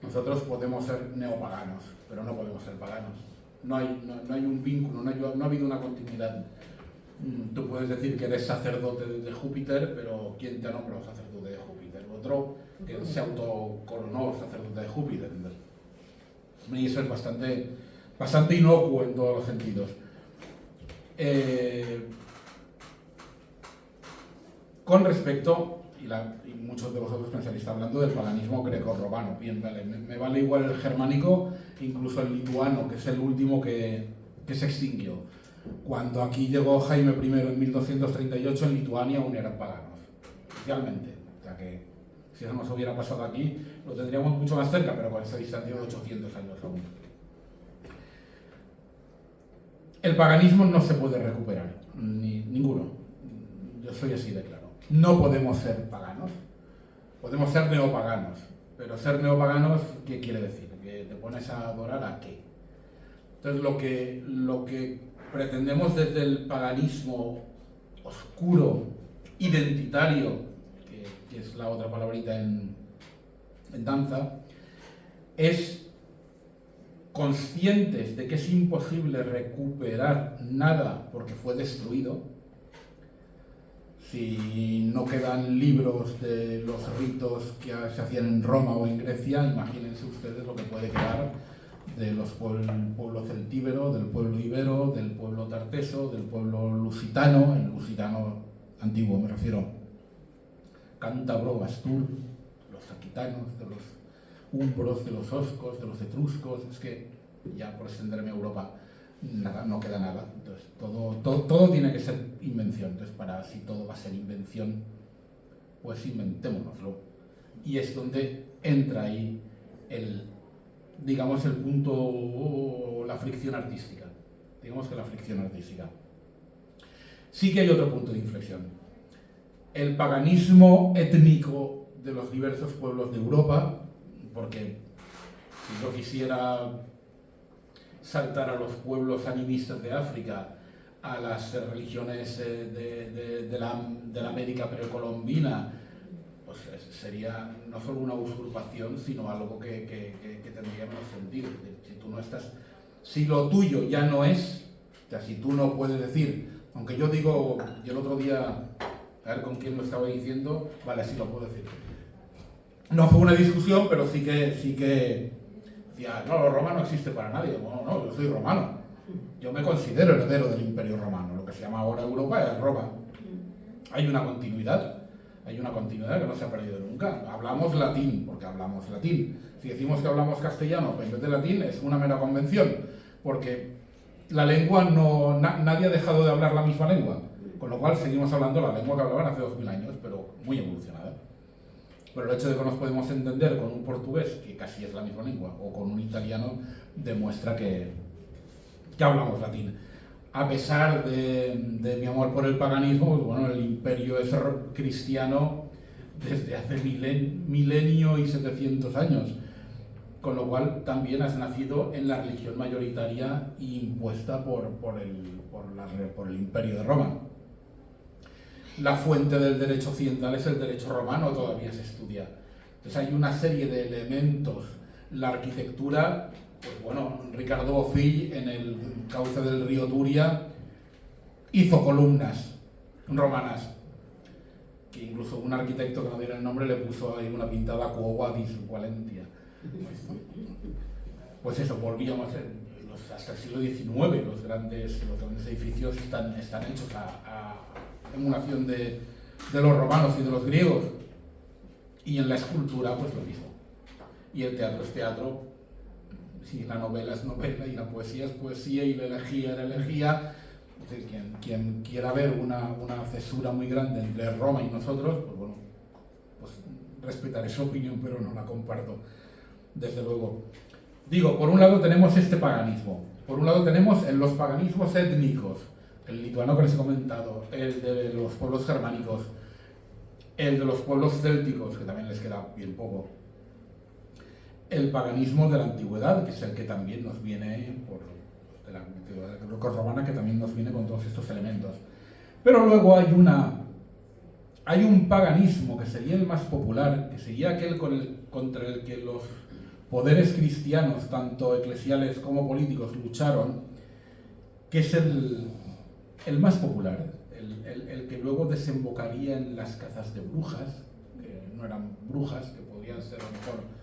Nosotros podemos ser neopaganos, pero no podemos ser paganos. No hay un vínculo, no ha habido una continuidad. Tú puedes decir que eres sacerdote de Júpiter, pero ¿quién te ha nombrado sacerdote de Júpiter? Otro que se autocoronó sacerdote de Júpiter. Y eso es bastante inocuo en todos los sentidos. Con respecto, y muchos de vosotros pensaréis, está hablando del paganismo greco-romano. Bien, vale, me vale igual el germánico, incluso el lituano, que es el último que se extinguió. Cuando aquí llegó Jaime I en 1238, en Lituania aún eran paganos, oficialmente. O sea que si eso nos hubiera pasado aquí, lo tendríamos mucho más cerca, pero con esa distancia de 800 años aún. El paganismo no se puede recuperar, ninguno. Yo soy así de claro. No podemos ser paganos, podemos ser neopaganos. Pero ser neopaganos, ¿qué quiere decir? porque te pones a adorar ¿a qué? Entonces lo que pretendemos desde el paganismo oscuro, identitario, que es la otra palabrita en danza, es conscientes de que es imposible recuperar nada porque fue destruido. Si no quedan libros de los ritos que se hacían en Roma o en Grecia, imagínense ustedes lo que puede quedar de los pueblo celtíbero, del pueblo ibero, del pueblo tarteso, del pueblo lusitano, el lusitano antiguo me refiero, cántabro, astur, los aquitanos, de los umbros, de los oscos, de los etruscos, es que ya por extenderme a Europa nada, no queda nada. Entonces todo tiene que ser invención. Entonces si todo va a ser invención, pues inventémonoslo. Y es donde entra ahí digamos el punto, la fricción artística. Digamos que la fricción artística. Sí que hay otro punto de inflexión. El paganismo étnico de los diversos pueblos de Europa, porque si yo quisiera saltar a los pueblos animistas de África, a las religiones de la América precolombina, pues sería no solo una usurpación, sino algo que tendría menos sentido. Si lo tuyo ya no es, o sea, si tú no puedes decir, aunque yo digo, y el otro día, a ver con quién lo estaba diciendo, vale, sí lo puedo decir. No fue una discusión, pero sí que decía, no, Roma no existe para nadie. Bueno, no, yo soy romano. Yo me considero heredero del Imperio Romano. Lo que se llama ahora Europa es Roma. Hay una continuidad que no se ha perdido nunca. Hablamos latín, porque hablamos latín. Si decimos que hablamos castellano en vez de latín, es una mera convención, porque la lengua nadie ha dejado de hablar la misma lengua, con lo cual seguimos hablando la lengua que hablaban hace 2000 años, pero muy evolucionada. Pero el hecho de que nos podemos entender con un portugués, que casi es la misma lengua, o con un italiano, demuestra que hablamos latín. A pesar de mi amor por el paganismo, pues bueno, el imperio es cristiano desde hace milenio y 700 años, con lo cual también has nacido en la religión mayoritaria impuesta por el imperio de Roma. La fuente del derecho occidental es el derecho romano, todavía se estudia. Entonces hay una serie de elementos. La arquitectura, pues bueno, Ricardo Bofill en el cauce del río Turia hizo columnas romanas, que incluso un arquitecto que no diera el nombre le puso ahí una pintada Quo Vadis Valentia. Pues eso, volvíamos hasta el siglo XIX, los grandes edificios están hechos a emulación de los romanos y de los griegos, y en la escultura pues lo mismo, y el teatro es teatro, si la novela es novela y la poesía es poesía y la elegía era elegía. Entonces, quien quiera ver una cesura muy grande entre Roma y nosotros, pues bueno, pues respetaré su opinión, pero no la comparto, desde luego. Digo, por un lado tenemos este paganismo, por un lado tenemos en los paganismos étnicos, el lituano que les he comentado, el de los pueblos germánicos, el de los pueblos célticos, que también les queda bien poco, el paganismo de la antigüedad, que es el que también nos viene de la antigüedad grecorromana, que también nos viene con todos estos elementos. Pero luego hay un paganismo que sería el más popular, que sería aquel contra el que los poderes cristianos, tanto eclesiales como políticos, lucharon, que es el más popular, el que luego desembocaría en las cazas de brujas, que no eran brujas, que podían ser a lo mejor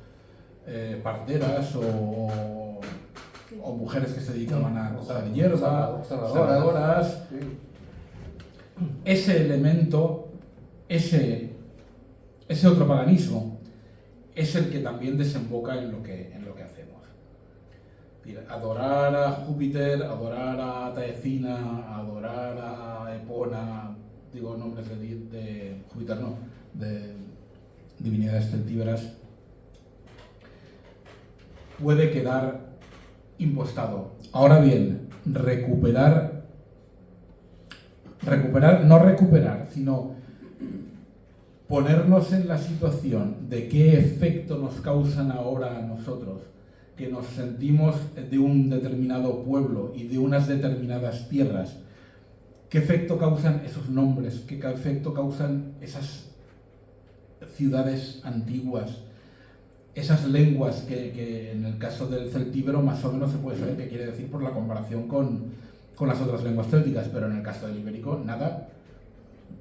parteras o mujeres que se dedicaban a cortar hierba, sanadoras. Ese elemento, ese otro paganismo, es el que también desemboca en lo que hacemos. Adorar a Júpiter, adorar a Taecina, adorar a Epona, digo nombres de Júpiter, no, de divinidades celtíberas, puede quedar impostado. Ahora bien, no recuperar, sino ponernos en la situación de qué efecto nos causan ahora a nosotros que nos sentimos de un determinado pueblo y de unas determinadas tierras, ¿qué efecto causan esos nombres? ¿Qué efecto causan esas ciudades antiguas? Esas lenguas que en el caso del celtíbero más o menos se puede saber qué quiere decir por la comparación con las otras lenguas célticas, pero en el caso del ibérico, nada.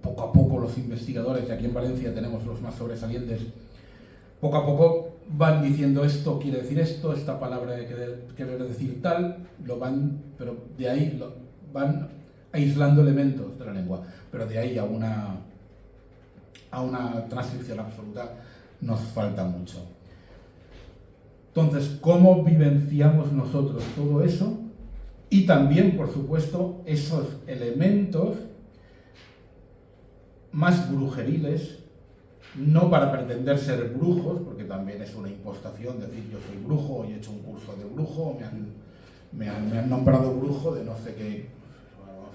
Poco a poco los investigadores, y aquí en Valencia tenemos los más sobresalientes, poco a poco van diciendo esto quiere decir esto, esta palabra quiere decir tal, pero de ahí van aislando elementos de la lengua, pero de ahí a una transcripción absoluta nos falta mucho. Entonces, ¿cómo vivenciamos nosotros todo eso? Y también, por supuesto, esos elementos más brujeriles, no para pretender ser brujos, porque también es una impostación decir yo soy brujo y he hecho un curso de brujo, me han nombrado brujo de no sé qué,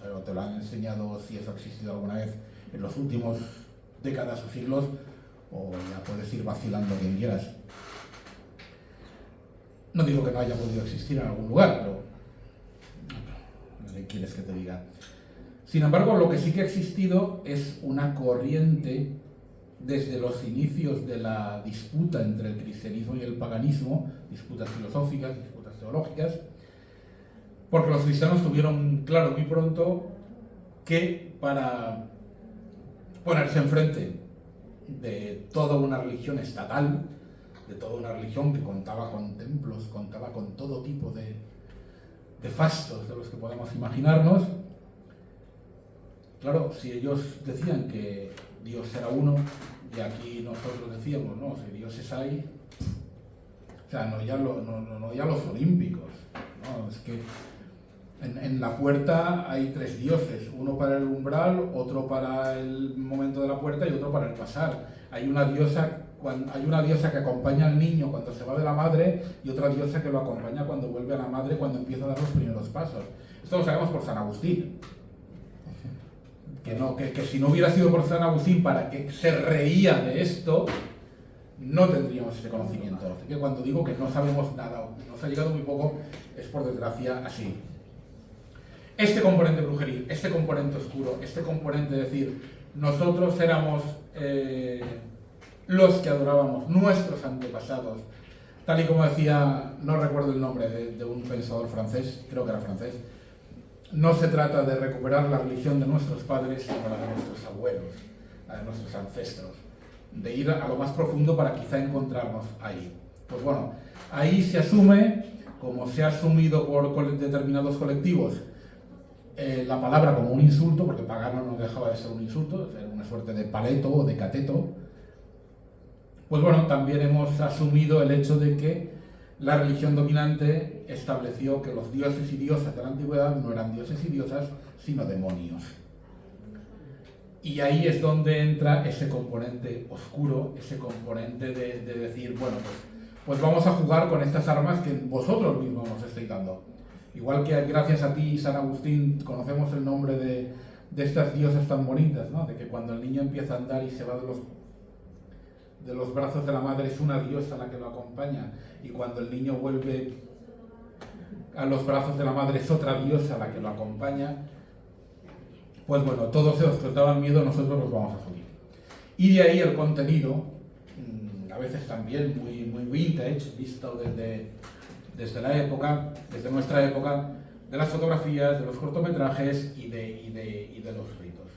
bueno, te lo han enseñado si eso ha existido alguna vez en los últimos décadas o siglos, o ya puedes ir vacilando quien quieras. No digo que no haya podido existir en algún lugar, pero ¿qué quieres que te diga? Sin embargo, lo que sí que ha existido es una corriente desde los inicios de la disputa entre el cristianismo y el paganismo, disputas filosóficas, disputas teológicas, porque los cristianos tuvieron claro muy pronto que para ponerse enfrente de toda una religión estatal, de toda una religión que contaba con templos, contaba con todo tipo de fastos de los que podemos imaginarnos. Claro, si ellos decían que Dios era uno, y aquí nosotros decíamos, no, si Dios es ahí, o sea, no ya los olímpicos, ¿no? Es que en la puerta hay tres dioses, uno para el umbral, otro para el momento de la puerta y otro para el pasar. Hay una diosa que acompaña al niño cuando se va de la madre y otra diosa que lo acompaña cuando vuelve a la madre, cuando empieza a dar los primeros pasos. Esto lo sabemos por San Agustín. Que si no hubiera sido por San Agustín para que se reía de esto, no tendríamos ese conocimiento. Así que cuando digo que no sabemos nada o nos ha llegado muy poco, es por desgracia así. Este componente brujeril, este componente oscuro, este componente de decir, nosotros éramos los que adorábamos, nuestros antepasados, tal y como decía, no recuerdo el nombre de un pensador francés, creo que era francés, no se trata de recuperar la religión de nuestros padres, sino la de nuestros abuelos, la de nuestros ancestros, de ir a lo más profundo para quizá encontrarnos ahí. Pues bueno, ahí se asume, como se ha asumido por determinados colectivos, la palabra como un insulto, porque pagano no dejaba de ser un insulto, era una suerte de paleto o de cateto. Pues bueno, también hemos asumido el hecho de que la religión dominante estableció que los dioses y diosas de la antigüedad no eran dioses y diosas, sino demonios. Y ahí es donde entra ese componente oscuro, ese componente de decir, bueno, pues vamos a jugar con estas armas que vosotros mismos nos estáis dando. Igual que gracias a ti, San Agustín, conocemos el nombre de estas diosas tan bonitas, ¿no? De que cuando el niño empieza a andar y se va de los brazos de la madre es una diosa la que lo acompaña, y cuando el niño vuelve a los brazos de la madre es otra diosa la que lo acompaña. Pues bueno, todos esos que os daban miedo nosotros los vamos a subir. Y de ahí el contenido, a veces también muy vintage, visto desde la época, desde nuestra época, de las fotografías, de los cortometrajes y de los ritos.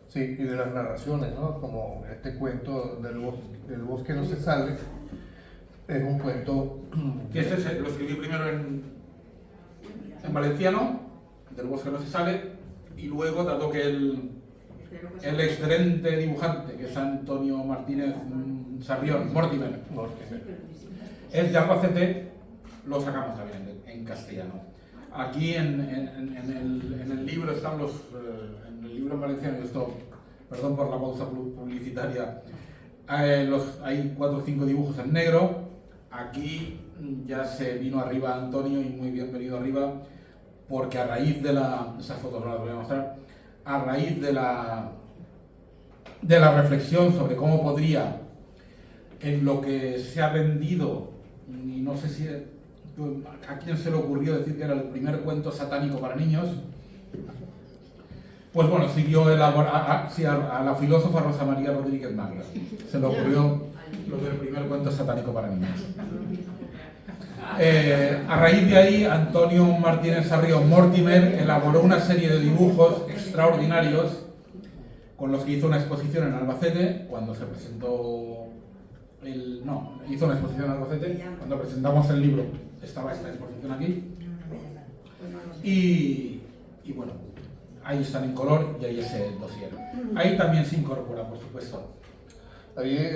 Sí, y de las narraciones, ¿no? Como este cuento del bosque no se sale, es un cuento... Que lo escribí primero en valenciano, del bosque no se sale, y luego, dado que el excelente dibujante, que es Antonio Martínez Sarrión, Mortimer, es de Albacete, lo sacamos también en castellano. Aquí en el libro están en el libro en valenciano, y esto, perdón por la pausa publicitaria, hay 4 o 5 dibujos en negro. Aquí ya se vino arriba Antonio, y muy bienvenido arriba, porque a raíz de esas fotos no las voy a mostrar, a raíz de la reflexión sobre cómo podría, en lo que se ha vendido y no sé si a quién se le ocurrió decir que era el primer cuento satánico para niños. Pues bueno, siguió a la filósofa Rosa María Rodríguez Magda. Se le ocurrió lo del primer cuento satánico para niños. A raíz de ahí, Antonio Martínez Sarrión Mortimer elaboró una serie de dibujos extraordinarios con los que hizo una exposición en Albacete cuando se presentó hizo una exposición en Albacete cuando presentamos el libro. Estaba esta exposición aquí. Y bueno, ahí están en color y ahí ese dossier. Ahí también se incorpora, por supuesto. Ahí es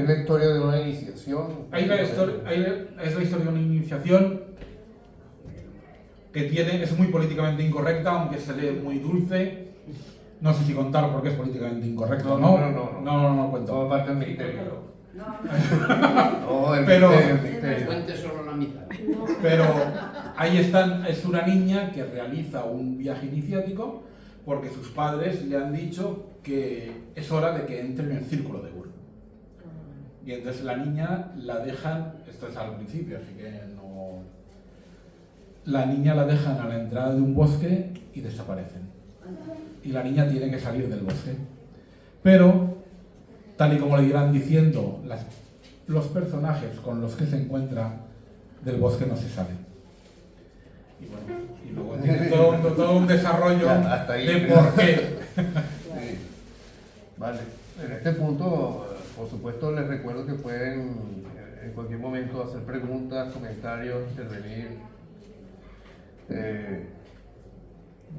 la historia de una iniciación. Es la historia de una iniciación que es muy políticamente incorrecta, aunque se lee muy dulce. No sé si contar porque es políticamente incorrecto. No cuento. Todo parte del misterio. Pero Cuente solo la mitad. Pero ahí están, es una niña que realiza un viaje iniciático porque sus padres le han dicho que es hora de que entre en el círculo de Ur. Y entonces la niña la dejan, esto es al principio, así que no... La niña la dejan a la entrada de un bosque y desaparecen. Y la niña tiene que salir del bosque. Pero, tal y como le irán diciendo los personajes con los que se encuentra, del bosque no se sale. Y bueno, y luego tiene todo un desarrollo de por qué. Sí. Vale. En este punto, por supuesto, les recuerdo que pueden en cualquier momento hacer preguntas, comentarios, intervenir.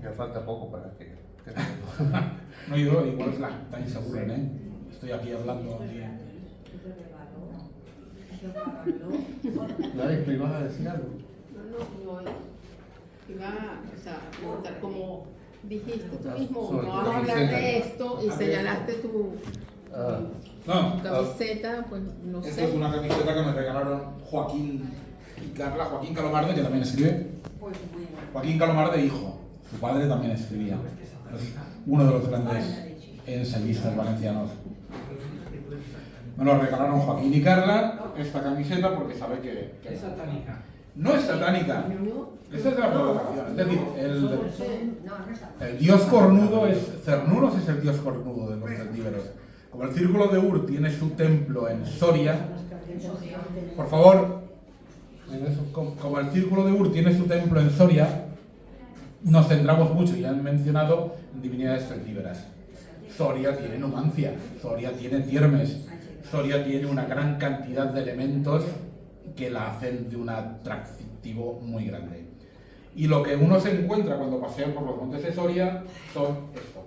Ya falta poco para que... No, yo igual estáis seguros, ¿eh? Estoy aquí hablando. Nadie, ¿te ibas a decir algo? No. Iba a preguntar como dijiste tú mismo, Sobre no tu vas a hablar camiseta. de esto y señalaste tu camiseta, pues no Esta sé. es una camiseta que me regalaron Joaquín y Carla, Joaquín Calomarde, que también escribe. Joaquín Calomarde, hijo. Su padre también escribía. Es uno de los grandes ensayistas valencianos. Me lo regalaron Joaquín y Carla, esta camiseta, porque sabe que Es satánica. no es satánica. Esta es de la provocación. Es decir, No, no está. el dios cornudo Cernuros es el dios cornudo de los celtíberos. Como el círculo de Ur tiene su templo en Soria, por favor, como el círculo de Ur tiene su templo en Soria, nos centramos mucho, ya han mencionado, en divinidades celtíberas. Soria tiene Numancia, Soria tiene Tiermes, Soria tiene una gran cantidad de elementos que la hacen de un atractivo muy grande. Y lo que uno se encuentra cuando pasea por los montes de Soria son esto.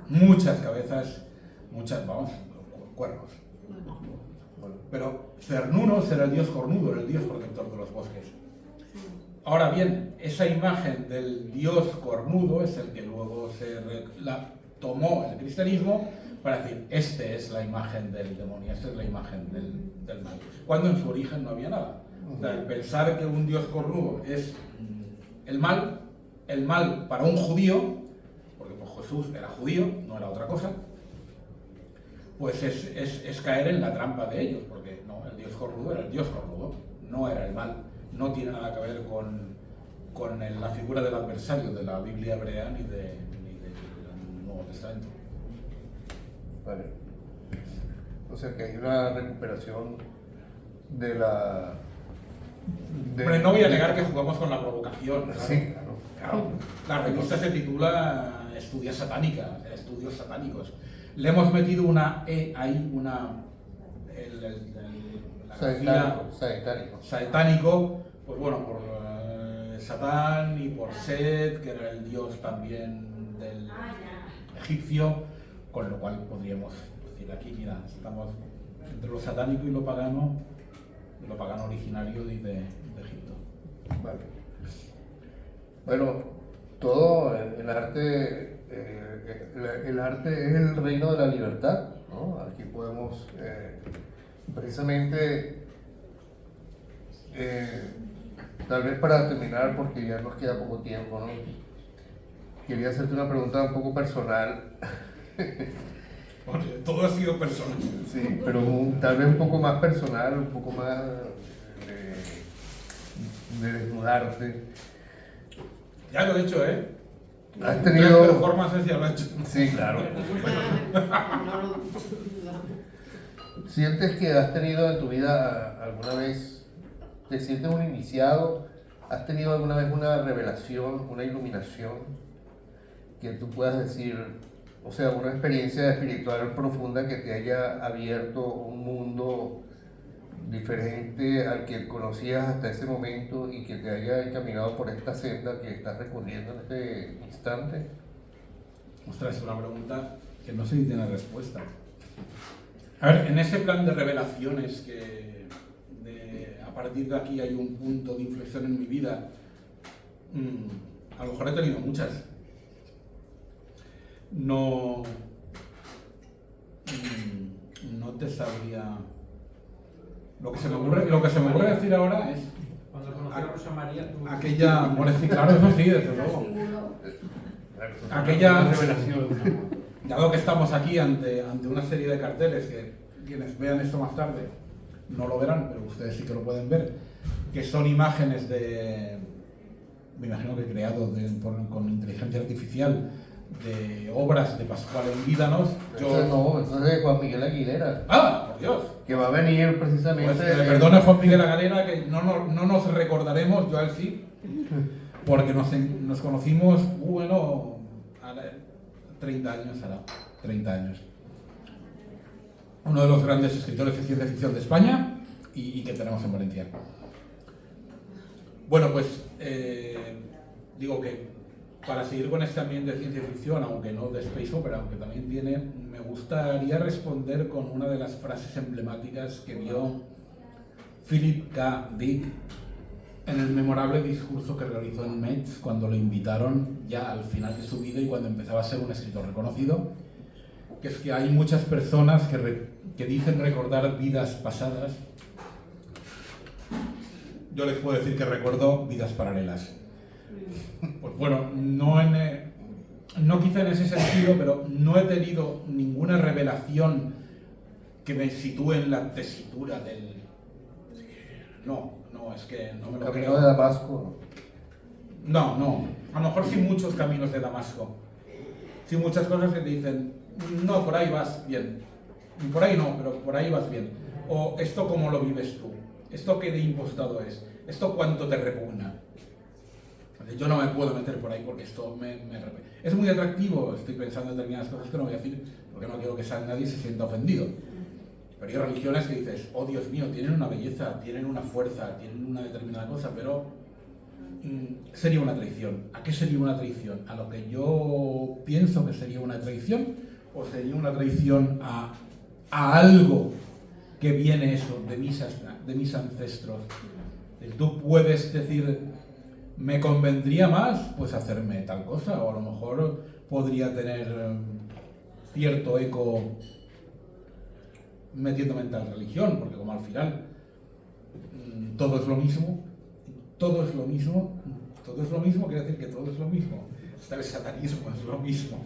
Muchas cabezas, cuernos. Pero Cernuros era el dios cornudo, era el dios protector de los bosques. Ahora bien, esa imagen del dios cornudo es el que luego la tomó el cristianismo para decir, esta es la imagen del demonio, esta es la imagen del mal. Cuando en su origen no había nada. O sea, el pensar que un dios cornudo es el mal para un judío, porque pues Jesús era judío, no era otra cosa, pues es caer en la trampa de ellos, porque no, el dios cornudo era el dios cornudo, no era el mal, no tiene nada que ver con la figura del adversario de la Biblia hebrea ni del Nuevo Testamento. Vale. O sea que hay una recuperación de la... Hombre, no voy a negar que jugamos con la provocación. Claro. Sí, claro. La revista se titula Estudios Satánicos. Le hemos metido una E ahí, saetánico, pues bueno, por Satán y por Set, que era el dios también del egipcio, con lo cual podríamos decir aquí, mira, estamos entre lo satánico y lo pagano originario de Egipto. Vale. Bueno, todo el arte, el arte es el reino de la libertad, ¿no? Aquí podemos precisamente, tal vez para terminar, porque ya nos queda poco tiempo, ¿no? Quería hacerte una pregunta un poco personal. Bueno, todo ha sido personal. Sí, pero tal vez un poco más personal, un poco más de desnudarte. Ya lo he hecho, ¿eh? ¿Has Tres tenido...? performances ya lo he hecho. Sí, claro. No lo dudamos. ¿Sientes que has tenido en tu vida alguna vez, te sientes un iniciado? ¿Has tenido alguna vez una revelación, una iluminación que tú puedas decir, o sea, una experiencia espiritual profunda que te haya abierto un mundo diferente al que conocías hasta ese momento y que te haya encaminado por esta senda que estás recorriendo en este instante? Ostras, es una pregunta que no sé si tiene respuesta. A ver, en ese plan de revelaciones a partir de aquí hay un punto de inflexión en mi vida, a lo mejor he tenido muchas. No te sabría... Lo que se me ocurre decir ahora es Cuando conocí a Rosa María, tú... aquella... Bueno, sí, claro, eso sí, desde luego. Aquella revelación. Dado que estamos aquí ante una serie de carteles que quienes vean esto más tarde no lo verán, pero ustedes sí que lo pueden ver, que son imágenes me imagino que creados con inteligencia artificial, de obras de Pascual Envídanos. Eso es de Juan Miguel Aguilera. ¡Ah, por Dios! Que va a venir precisamente... Pues, perdone Juan Miguel Aguilera, que no nos recordaremos, yo a él sí, porque nos conocimos, bueno, 30 años hará, 30 años. Uno de los grandes escritores de ciencia ficción de España y que tenemos en Valencia. Bueno, pues digo que para seguir con este ambiente de ciencia ficción, aunque no de space opera, aunque también tiene, me gustaría responder con una de las frases emblemáticas que dio Philip K. Dick en el memorable discurso que realizó en Metz cuando lo invitaron ya al final de su vida y cuando empezaba a ser un escritor reconocido, que es que hay muchas personas que dicen recordar vidas pasadas. Yo les puedo decir que recuerdo vidas paralelas. Pues bueno, no quizá en ese sentido, pero no he tenido ninguna revelación que me sitúe en la tesitura del... No, es que no me lo Camino creo. de Damasco. No, a lo mejor sí muchos caminos de Damasco. Sí muchas cosas que te dicen, no, por ahí vas bien. Por ahí no, pero por ahí vas bien. O esto cómo lo vives tú. Esto qué de impostado es. Esto cuánto te repugna. Yo no me puedo meter por ahí porque esto es muy atractivo. Estoy pensando en determinadas cosas que no voy a decir porque no quiero que nadie se sienta ofendido. Pero hay religiones que dices, oh Dios mío, tienen una belleza, tienen una fuerza, tienen una determinada cosa, pero sería una traición. ¿A qué sería una traición? ¿A lo que yo pienso que sería una traición? ¿O sería una traición a algo que viene eso de mis ancestros? Tú puedes decir, me convendría más pues hacerme tal cosa, o a lo mejor podría tener cierto eco metiéndome en tal religión, porque como al final todo es lo mismo, quiere decir que todo es lo mismo. Hasta el satanismo es lo mismo.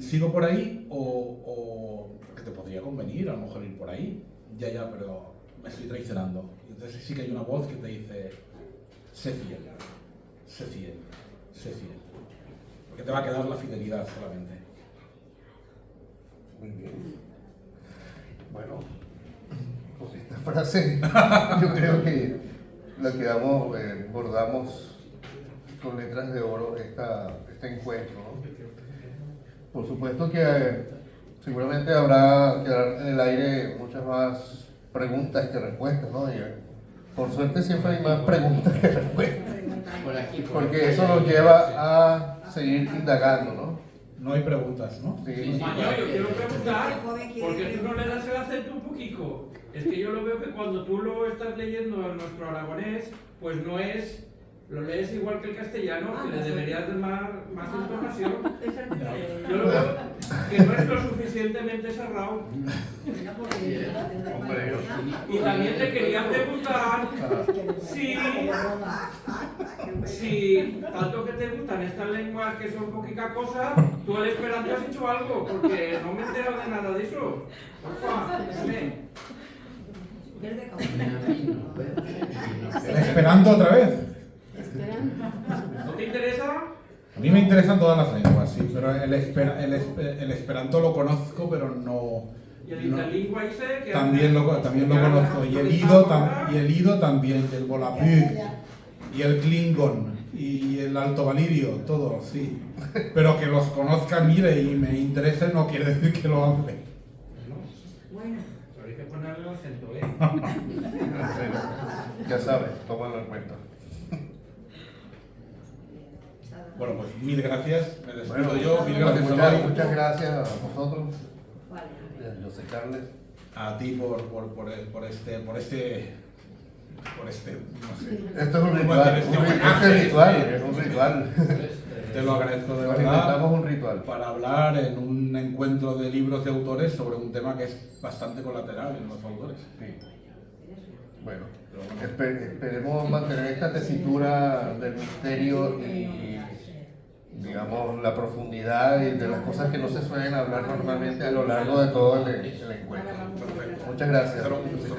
¿Sigo por ahí o que te podría convenir a lo mejor ir por ahí? Ya, pero me estoy traicionando. Entonces sí que hay una voz que te dice, sé fiel, porque te va a quedar la fidelidad solamente. Muy bien. Bueno, con esta frase yo creo que la quedamos, bordamos con letras de oro este encuentro, ¿no? Por supuesto que seguramente habrá quedar en el aire muchas más preguntas que respuestas, ¿no? Y, por suerte siempre hay más preguntas que respuestas, porque eso nos lleva a seguir indagando, ¿no? No hay preguntas, ¿no? Sí. Mañana yo quiero preguntar, porque tú no le das el acento un poquito. Es que yo lo veo que cuando tú lo estás leyendo en nuestro aragonés, pues no es lo lees igual que el castellano, que le deberías dar más información. Esa es de- Yo lo veo que no es lo suficientemente cerrado. Mira, porque la tienda Hombre, española- Y también te quería preguntar si tanto que te gustan estas lenguas que son poquita cosa, tú al esperanto has hecho algo, porque no me he enterado de nada de eso. Porfa, dime. Es de Cataluña. ¿El Esperanto otra vez? ¿No te interesa? A mí me interesan todas las lenguas, sí, pero el Esperanto lo conozco, pero no... Y el interlingua ese que También lo conozco, y el Ido también, y el Volapük, y el Klingon, y el Alto Valirio, todo, sí. Pero que los conozca, mire, y me interese no quiere decir que lo hable. Bueno, Pero hay que ponerle el acento, Ya sabes, tómalo en cuenta. Bueno, pues mil gracias, me despido Bueno, yo, mil gracias a Eloy, muchas gracias a vosotros, vale. a José Carles. a ti por este, no sé. Esto es un ¿Cómo ritual, decir? es un ritual. Te lo agradezco de Nos verdad. inventamos un ritual. Para hablar en un encuentro de libros de autores sobre un tema que es bastante colateral en los autores. Sí. Bueno, esperemos mantener esta tesitura del misterio y, digamos, la profundidad y de las cosas que no se suelen hablar normalmente a lo largo de todo el encuentro. Muchas gracias. Será un gusto.